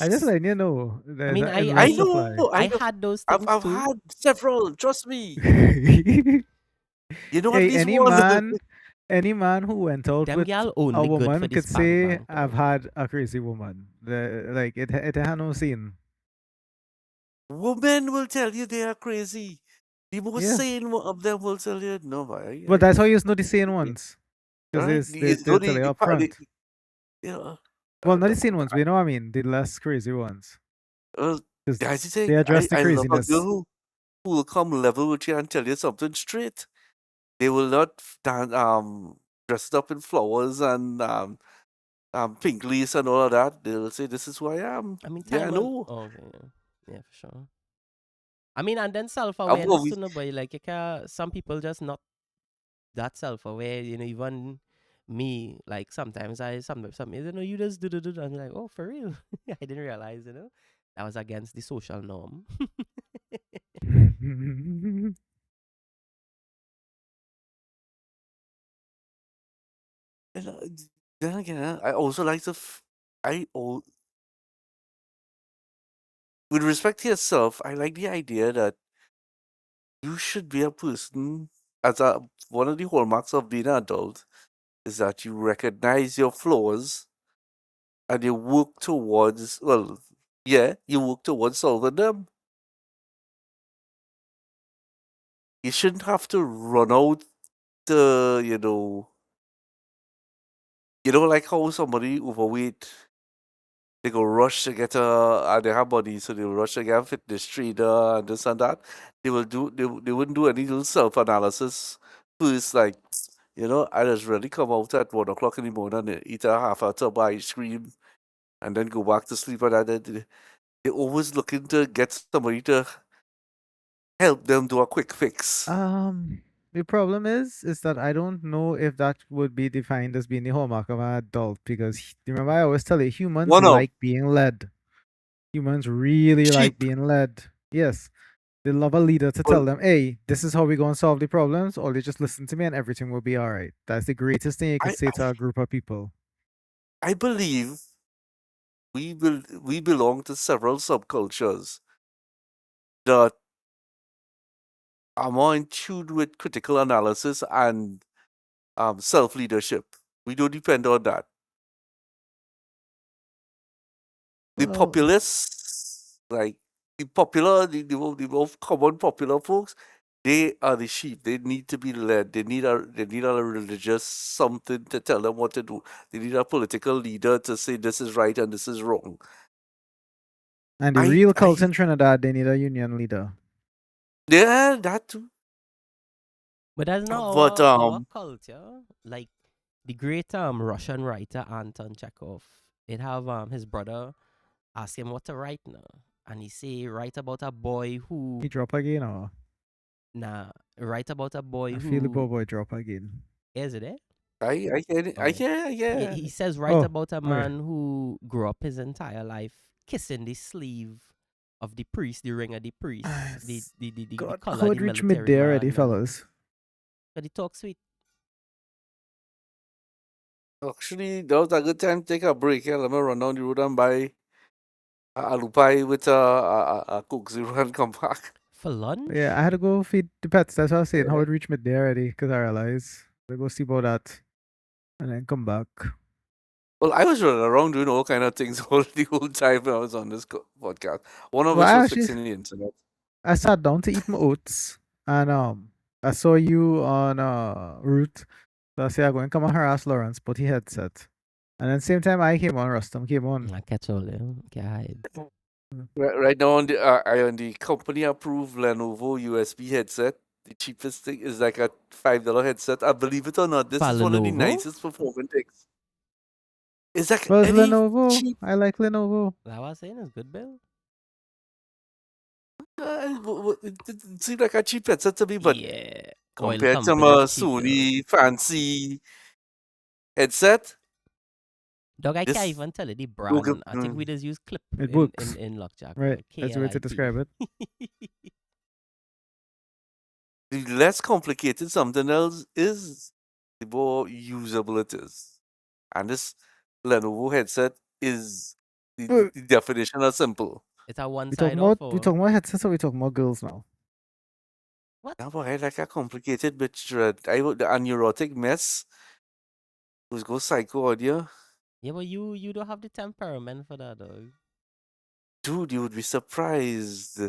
I just letting you know I there's mean, an I I endless I supply. know, I I know. had those things I've too. had several. Trust me. Hey, You know at least any one. man, any man who went out Them with gal a only good for woman the could spank say, bank, "I've dog. had a crazy woman." Like it had no scene. Women will tell you they are crazy. The most Yeah, sane one of them will tell you, no, but but that's how you know the sane ones all because right, it's they'll good. tell you up front. You know, Well, uh, not the sane ones, but you know what I mean, the less crazy ones uh, because that's the they thing. address the I love a girl craziness. who will come level with you and tell you something straight. They will not dress it up in flowers and pink lace and all of that. They'll say, "This is who I am." I mean, Yeah, I time will. know. Oh, okay, yeah, for sure. I mean, and then self I've awareness always too, no, but like you can, some people just not that self aware. Even me, like sometimes sometimes you just do, and you're like, oh, for real? I didn't realize, that was against the social norm. you know, then again, I also like to. With respect to yourself, I like the idea that you should be a person as a one of the hallmarks of being an adult is that you recognize your flaws and you work towards you work towards solving them. You shouldn't have to run out to like how somebody overweight they go rush to get a they have body, so they'll rush to get a fitness trainer and this and that. They wouldn't do any little self analysis first, like I just really come out at 1 o'clock in the morning and eat a half a tub of ice cream and then go back to sleep and they're always looking to get somebody to help them do a quick fix. Um, the problem is that I don't know if that would be defined as being the hallmark of an adult because remember I always tell you humans One of like being led. Humans really like sheep. being led. Yes, they love a leader to tell Well, them, "Hey, this is how we going to solve the problems," or they just listen to me and everything will be all right. That's the greatest thing you can I, say I to a group of people. I believe we belong to several subcultures that are more in tune with critical analysis and self leadership. We don't depend on that. The Well, populace, like the most common popular folks, they are the sheep. They need to be led. They need a religious something to tell them what to do. They need a political leader to say this is right and this is wrong. and the I real cult I in Trinidad, they need a union leader. yeah, that too. But that's not But our culture. Like the great Russian writer Anton Chekhov, it have his brother ask him what to write now, and he say write about a boy He who drop again, or nah write about a boy I feel the who boy drop again. is it eh? I get it. I Okay. yeah He, yeah. he says write Oh, about a okay. man who grew up his entire life kissing the sleeve of the priest, the ring of the priest, the God, color, how the it reach military midday already, man, and fellas? But he talk sweet. Actually, that was a good time to take a break. Yeah, let me run down the road and buy a aloo pie with a Coke Zero and come back. For lunch? Yeah, I had to go feed the pets. That's what I was saying. How Yeah. it reached midday already because I realized I go see about that and then come back. Well, I was running around doing all kind of things the whole time when I was on this podcast. One of Well, which I was actually fixing the internet. I sat down to eat my oats and I saw you on route. So I said I'm going to come and harass Lawrence, but he headset. And then same time I came on, Rustam came on. I catch all them. Can't hide. Mm. Right now on the I on the company approved Lenovo USB headset. The cheapest thing is like a $5 headset. I believe it or not, this For is one of the Lenovo? nicest performing things. It's like Well, it's any Lenovo. cheap. I like Lenovo. That was saying it's good, Bill. It seems like a cheap headset to me, but Yeah. Oil compared to company my cheap, yo. Sony fancy headset, Dog, I can't this even tell you the no good. brand. I think we just use clip It in works. Lockjack. Right. That's the way to KLIP. describe it. The less complicated something else is, the more usable it is. And this Lenovo headset is Uh, the definition of simple. It's a one We side talking off about we or talking about headsets or we talking about girls now? what? Now, boy, I like a complicated bitch. I would a neurotic mess who's go psycho on you. Yeah, but you don't have the temperament for that, dog. Dude, you would be surprised.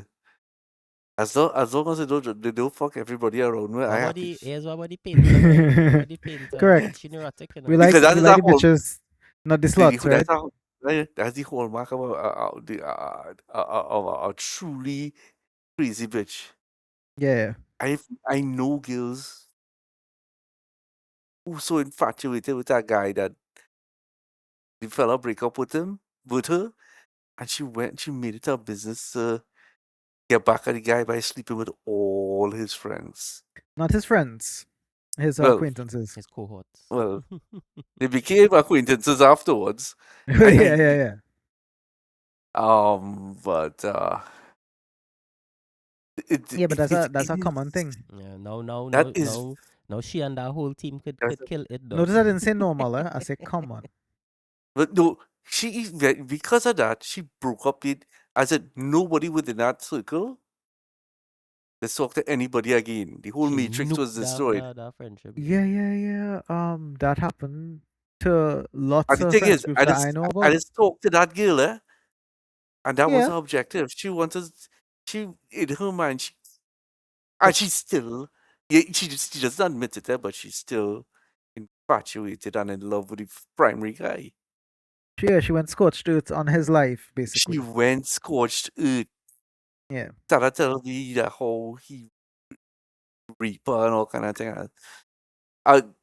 As long as they don't fuck everybody around me, I happy. What about the painter, dog? What about the painter? Correct. She neurotic, you We know. like Because that we is like a the whole bitches, not the sluts, right? that's the hallmark of a truly crazy bitch. Yeah. I know girls who so infatuated with that guy that the fella break up with her, and she made it her business to get back at the guy by sleeping with all his friends. Not his friends, his Well, acquaintances. His cohorts. well, they became acquaintances afterwards. Yeah, yeah, yeah. But Yeah, but that's it a is common thing. Yeah, no, no, that no, is no, no. She and that whole team that's could kill it, dog. Notice I didn't say normal, I say common. but no, she is because of that she broke up with. I said nobody within that circle. Let's talk to anybody again. The whole She matrix was nuked destroyed. that friendship. Yeah, yeah, yeah. That happened to lots And the of thing friends is, groups that I know I about. just talked to that girl, and that was Yeah, her objective. She wanted, she in her mind, and but she's still, yeah, she doesn't admit it, but she's still infatuated and in love with the primary guy. she went scorched earth on his life, She basically. went scorched earth. Yeah. Started telling me that how he reaper and all kind of thing.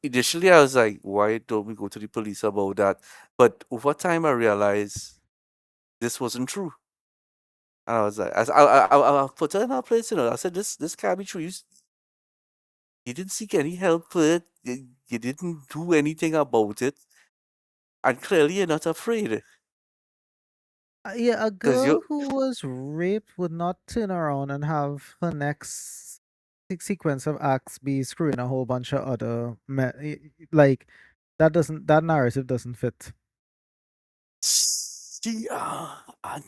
Initially, I was like, why don't we go to the police about that? But over time, I realized this wasn't true. And I was like, I put her in her place, I said, this can't be true. You didn't seek any help for it. You didn't do anything about it. And clearly, you're not afraid. Yeah, a Because girl who was raped would not turn around and have her next sequence of acts be screwing a whole bunch of other like that narrative doesn't fit. see, I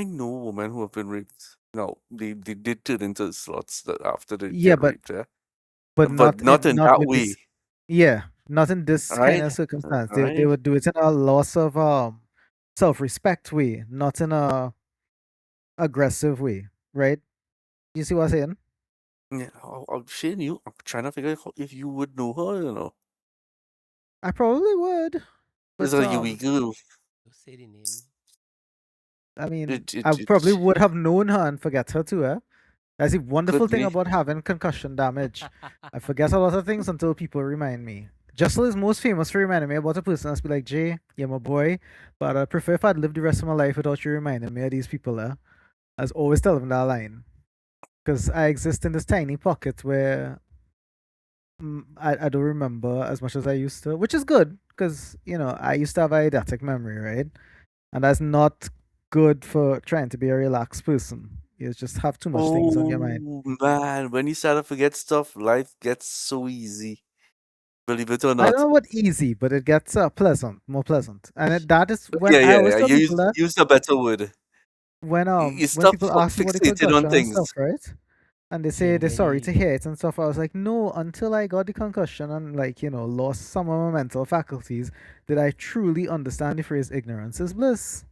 know women who have been raped. No, they did turn into sluts after they Yeah, get raped, yeah? but But not in not that with way, this. Yeah, not in this kind right? of circumstance. They Right? would do it in a loss of self-respect way, not in a aggressive way, right? You see what I'm saying? Yeah, Shane, I'm trying to figure out if you would know her. I probably would, It's but a Yui girl. Don't say the name. I mean, It, I it, it probably would have known her and forget her too, eh? That's the could wonderful thing be. about having concussion damage. I forget a lot of things until people remind me. Justin is most famous for reminding me about a person that's be like, Jay, you're my boy, but I prefer if I'd lived the rest of my life without you reminding me of these people. I was always tell them that line. Because I exist in this tiny pocket where I don't remember as much as I used to, which is good because, I used to have eidetic memory, right? And that's not good for trying to be a relaxed person. You just have too much things on your mind. Oh man, when you start to forget stuff, life gets so easy. Believe it or I don't not. know what easy, but it gets pleasant, more pleasant. And that is when Yeah, I yeah, always yeah. tell people that Use a better word. You when stop people ask me what the fixating on concussion and stuff, things. right? And they say Same they're sorry to here. hear it and stuff. I was like, no, until I got the concussion and like, lost some of my mental faculties, did I truly understand the phrase ignorance is bliss.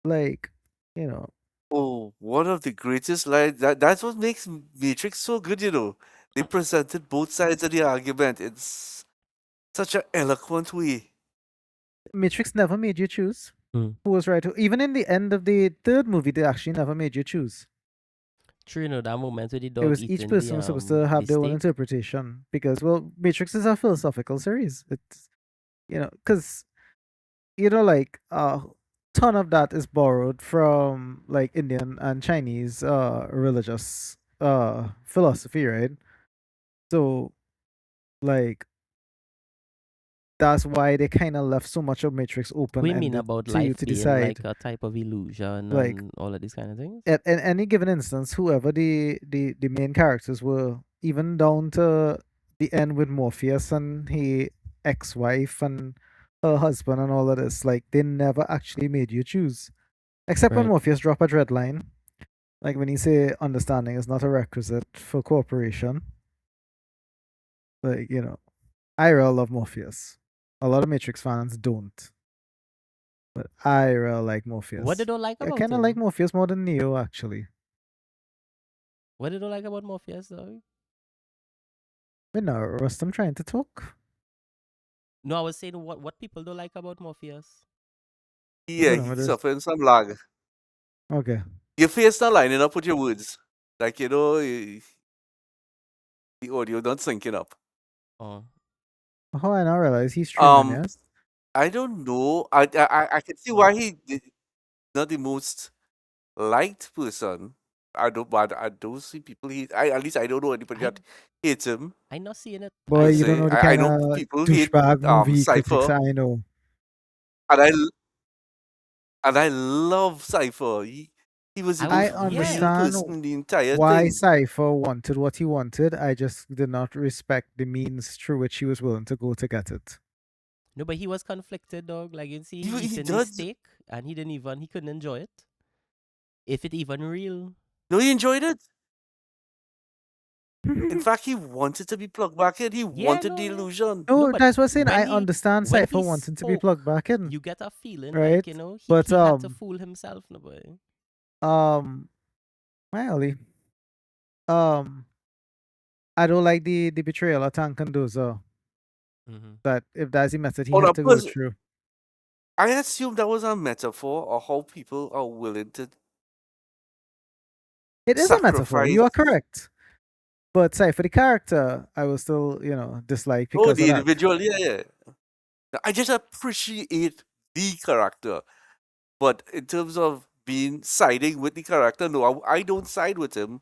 Like, you know, Oh, one of the greatest lines. That's what makes Matrix so good, you know. They presented both sides of the argument in such an eloquent way. Matrix never made you choose Mm. who was right. Even in the end of the third movie, they actually never made you choose. True, that moment with the It dog was each eating person was supposed to the have their own steak. interpretation because, well, Matrix is a philosophical series. It's, because, like a ton of that is borrowed from like Indian and Chinese religious philosophy, right? So, like, that's why they kind of left so much of Matrix open We mean ended about to you life to being decide. like a type of illusion Like, and all of these kind of things. at any given instance, whoever the main characters were, even down to the end with Morpheus and his ex-wife and her husband and all of this, like they never actually made you choose. Except when Right. Morpheus drop a dread line, like when he say understanding is not a requisite for cooperation. Like, I really love Morpheus. A lot of Matrix fans don't, but I really like What Morpheus. did you like I about kind of like him? Morpheus more than Neo, actually. What did you like about Morpheus though? But no, Rust, I'm trying to talk. No, I was saying what people don't like about Morpheus. Hold Yeah, on, he's there's suffering some lag. okay. Your face not lining up with your words. Like, the audio not syncing up. Oh, Oh, I now realize he's streaming, Um, yes? I don't know. I can see why not the most liked person. I don't see people hate. At least I don't know anybody I that hates him not seeing it Boy, per you either. don't se. know the I kind know of people hate douchebag movie critics Cypher, I know. and I love Cypher. He was the I was I most real yeah. understand person in the entire why thing. Cypher wanted what he wanted. I just did not respect the means through which he was willing to go to get it. No, but he was conflicted, dog. Like you see, he He eating his does. steak and he couldn't enjoy it. If it even real. No, he enjoyed it. In fact, he wanted to be plugged back in. He Yeah, wanted no, the yeah. illusion. No, No, but that's what I'm saying. when I he understand when Cypher he wanting to be spoke, plugged back in, you get a feeling like, right? But he had to fool himself, no boy. my Ollie, um, I don't like the betrayal of Tank and Dozo. Mm-hmm. That if that's the method he On had a to go person, through. I assume that was a metaphor or how people are willing to It is a metaphor. sacrifice. You are correct. But say for the character, I will still, dislike Oh, because of the that. individual, yeah, yeah. I just appreciate the character, but in terms of being siding with the character, no, I don't side with him.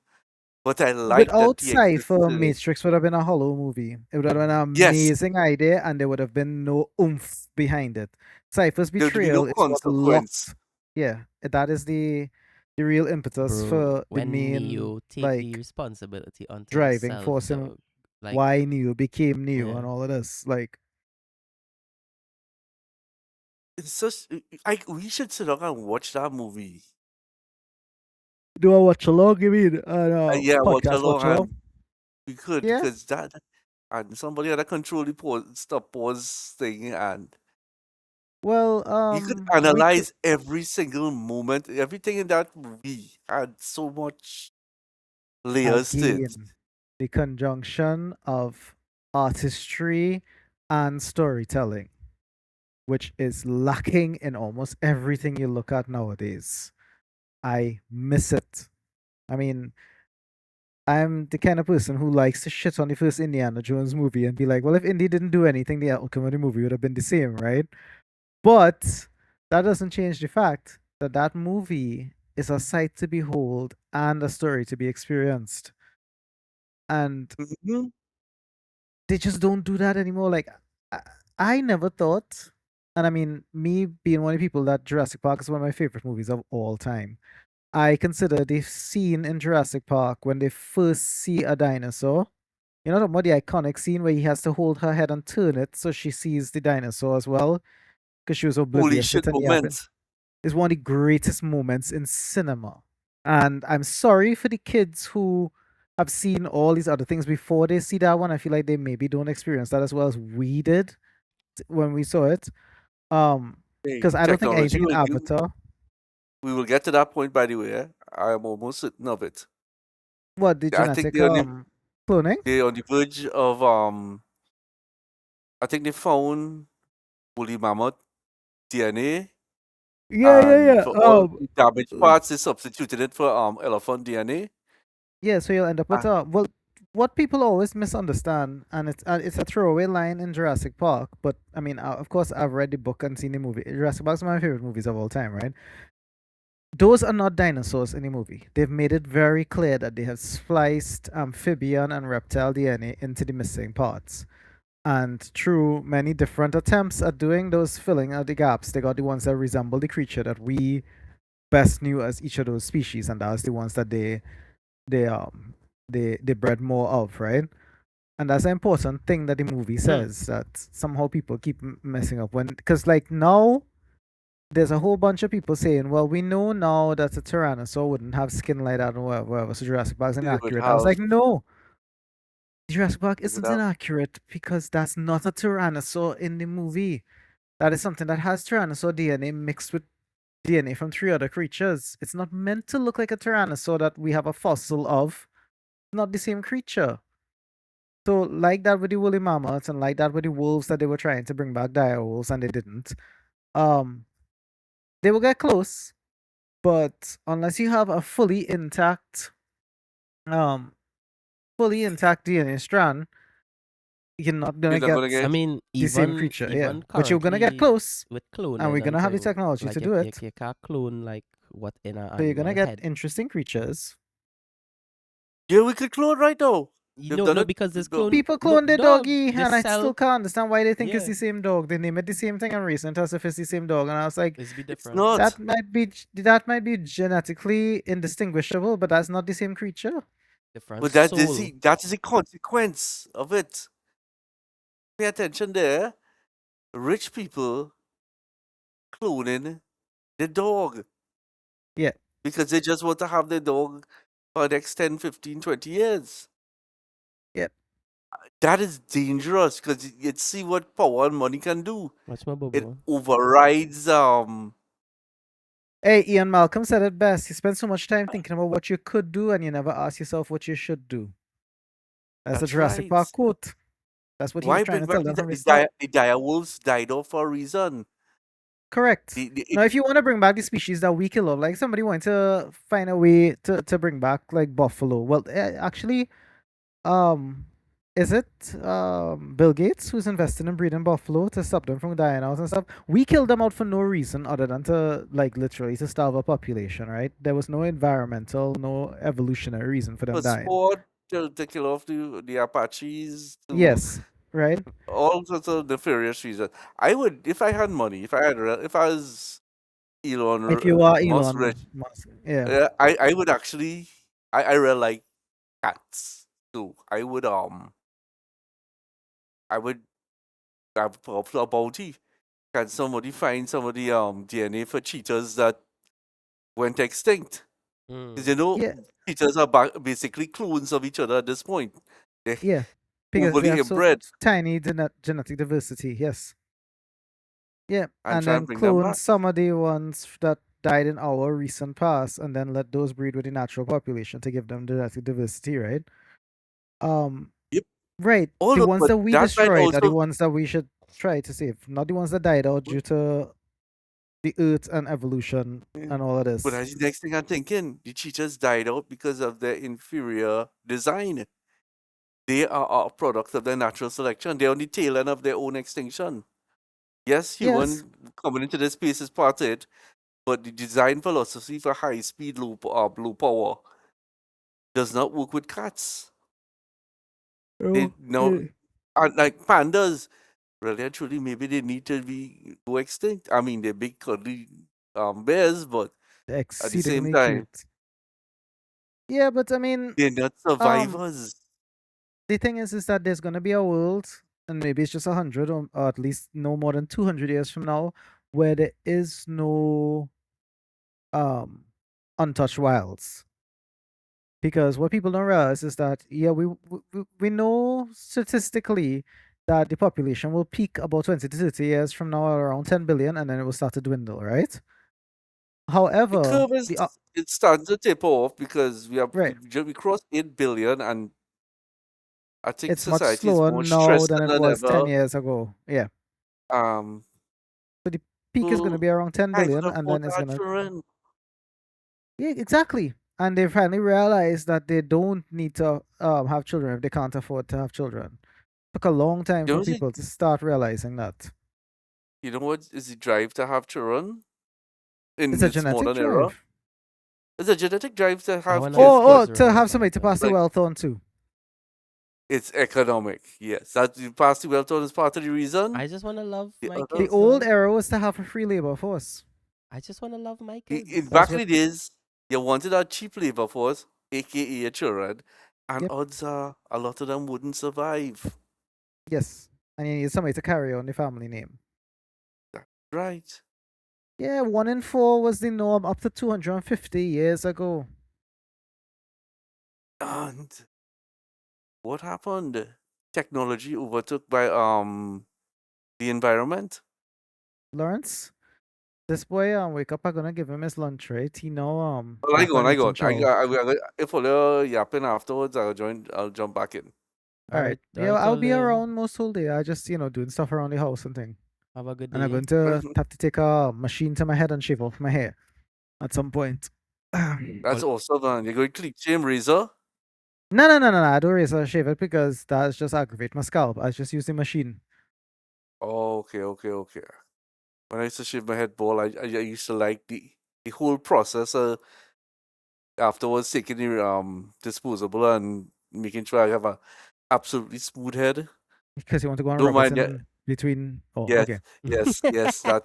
But I like that Without he exists. Cypher, Matrix would have been a hollow movie. It would have been an Yes, amazing idea, and there would have been no oomph behind it. Cypher's there would be no betrayal is what consequence. locked. Yeah, that is the real impetus Bro, for the when main Neo take the like responsibility onto driving himself, force in dog. Like, why Neo became Neo yeah. and all of this. Like, It's just, we should sit down and watch that movie. do I watch along? You mean Yeah, watch podcast along, watch along? and we could Yeah. because that and somebody had to control the pause thing, and Well, you could we could analyze every single moment. Everything in that movie had so much layers to it. again the conjunction of artistry and storytelling, which is lacking in almost everything you look at nowadays. I miss it. I mean, I'm the kind of person who likes to shit on the first Indiana Jones movie and be like, well, if Indy didn't do anything, the outcome of the movie would have been the same, right? But that doesn't change the fact that that movie is a sight to behold and a story to be experienced. And Mhm. they just don't do that anymore. Like, I, I never thought, and I mean, me being one of the people that Jurassic Park is one of my favorite movies of all time. I consider the scene in Jurassic Park when they first see a dinosaur. You know, the iconic scene where he has to hold her head and turn it so she sees the dinosaur as well because she was Holy oblivious to shit it, and he happened. moment. Is one of the greatest moments in cinema. And I'm sorry for the kids who have seen all these other things before they see that one. I feel like they maybe don't experience that as well as we did when we saw it. Hey, Because I don't think technology anything in will do. Avatar. We will get to that point, by the way. I am almost certain of it. What the I think genetic cloning? they're on the verge of I think they found woolly mammoth DNA, Yeah, yeah, and yeah. for all the damaged parts, they substituted it for elephant DNA. Yeah, so you'll end up with Ah, well, what people always misunderstand, and it's a throwaway line in Jurassic Park, but I mean, of course, I've read the book and seen the movie. Jurassic Park's one of my favorite movies of all time, right? Those are not dinosaurs in the movie. They've made it very clear that they have spliced amphibian and reptile DNA into the missing parts. And through many different attempts at doing those filling of the gaps, they got the ones that resemble the creature that we best knew as each of those species, and that was the ones that they um they bred more of, right? And that's an important thing that the movie Hmm. says that somehow people keep messing up when because like now there's a whole bunch of people saying, well, we know now that a tyrannosaur wouldn't have skin like that and whatever, so Jurassic Park's they would inaccurate. I was have like, no, Jurassic Park they would isn't have inaccurate because that's not a tyrannosaur in the movie. That is something that has tyrannosaur DNA mixed with DNA from three other creatures. It's not meant to look like a tyrannosaur that we have a fossil of. It's not the same creature. So, like that with the woolly mammoths and like that with the wolves that they were trying to bring back dire wolves and they didn't, um, they will get close, but unless you have a um, fully intact DNA strand, you're not you're gonna not gonna get I get mean, the same creature. Yeah, even but you're gonna get currently close, with and we're cloning and gonna have the thing, technology like to do it. you can't clone like what in an So you're gonna animal get head. interesting creatures. yeah, we could clone right now. You They've know, done no, it. because this No, clone, People no clone their dog, doggy, they and I still sell, can't understand why they think it's yeah, the same dog. They name it the same thing and reason to us if it's the same dog. And I was like, it's be it's different, not. that might be genetically indistinguishable, but that's not the same creature. different But that is soul. that is a consequence of it. Pay attention there. Rich people cloning the dog Yeah, because they just want to have their dog for the next 10, 15, 20 years. yeah. That is dangerous because you see what power and money can do. What's my It bubble? overrides Hey, Ian Malcolm said it best. You spend so much time thinking about what you could do, and you never ask yourself what you should do. That's the that's Jurassic right. Park quote. That's what he was Why trying bring to back tell them from the start. the dire wolves died off for a reason. Correct. It, Now, if you want to bring back the species that we kill off, like somebody wants to find a way to bring back like buffalo. Well, actually, um, is it Bill Gates who's invested in breeding buffalo to stop them from dying out and stuff? We killed them out for no reason other than to like literally to starve a population, right? There was no environmental, no evolutionary reason for them for dying. sport to kill off the Apaches to Yes, right. all sorts of nefarious reasons. I would, if I had money, if I had, if I was If you are Musk Elon rich, Musk, yeah, I would actually, I really like cats too. I would have a bounty. Can somebody find some of the DNA for cheetahs that went extinct? Because Mm. you know, yeah, cheetahs are basically clones of each other at this point. They're yeah, because they overly have so inbred tiny genetic diversity. Yes. Yeah, and and try and then bring them clone back. some of the ones that died in our recent past, and then let those breed with the natural population to give them genetic diversity, right? Um, Yep. right. The Although, ones but that we that might destroyed are the also, ones that we should try to save, not the ones that died out due to the Earth and evolution yeah. and all of But this. that's the next thing I'm thinking. The cheetahs died out because of their inferior design. They are a product of their natural selection. They're on the tail end of their own extinction. Yes, Yes. human coming into this space is part of it, but the design philosophy for high speed, low power does not work with cats. They Oh, no, yeah. like pandas. really and truly, maybe they need to be go extinct. I mean, they're big cuddly bears, but They're at the same exceedingly time, cute. Yeah, but I mean, they're not um, survivors. the thing is that there's gonna be a world, and maybe it's just 100 or at least no more than 200 years from now, where there is no um untouched wilds. Because what people don't realize is that yeah, we know statistically that the population will peak about 20 to 30 years from now around 10 billion, and then it will start to dwindle, right? The However, curve is the it's starting to taper off because right, we crossed 8 billion, and I think it's much society is slower more now stressed than it than was 10 ever. years ago. Yeah. Um, So the peak is going to People be around 10 can't billion, even and afford then to it's have going to children. yeah, exactly. And they finally realize that they don't need to have children if they can't afford to have children. Took a long time You for know, people to start realizing that. you know what is the drive to have children in It's a this genetic modern era? drive. It's a genetic drive to I have wanna have kids, but Or kids to have around somebody that to time. pass the like wealth on to. it's economic. Yes, that the past the Welton is part of the reason. I just wanna love The my other, The kids, old no. era was to have a free labor force. I just wanna love my in kids. That's back in what, the days, you wanted a cheap labor force, aka your children, and yep, odds are a lot of them wouldn't survive. yes. And you need somebody to carry on the family name. That's right. Yeah, 1 in 4 was the norm up to 250 years ago. And what happened? Technology overtook by the environment. Lawrence, this boy wake up, I'm gonna give him his lunch, right? He know Well, back on I eating got. chow. If you're yapping afterwards, I'll join. I'll jump back in. All right. All Yeah, right, I'll be Colin. around most whole day. I just, doing stuff around the house and thing. Have a good And I'm day. going to have to take a machine to my head and shave off my hair at some point. No, That's Well, awesome, man. You're going to click same razor. no. I don't razor shave it because that's just aggravate my scalp. I just use the machine. Oh, okay. When I used to shave my head bald, I used to like the whole process. Afterwards, taking the disposable and making sure I have a absolutely smooth head. Because you want to go and Don't rub it mind. in between. Oh, Yes, okay. yes. That's that.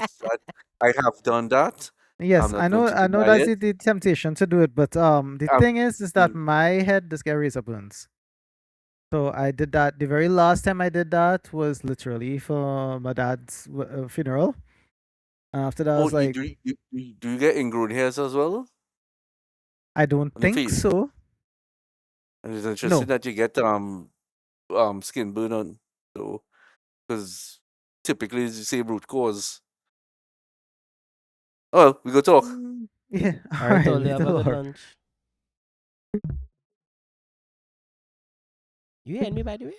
I have done that. I'm Yes, not going to I know deny that's it. the temptation to do it, but the Um, thing is that mm, my head does get razor burns. So I did that. The very last time I did that was literally for my dad's funeral. And after that, I oh, was like, do you get ingrown hairs as well I don't on your think face? so. And it's interesting No, that you get skin burn on, so because typically it's the same root cause. Oh, we go talk. Yeah. all All right, right, Oli. Have a good later. lunch. You heard me, by the way?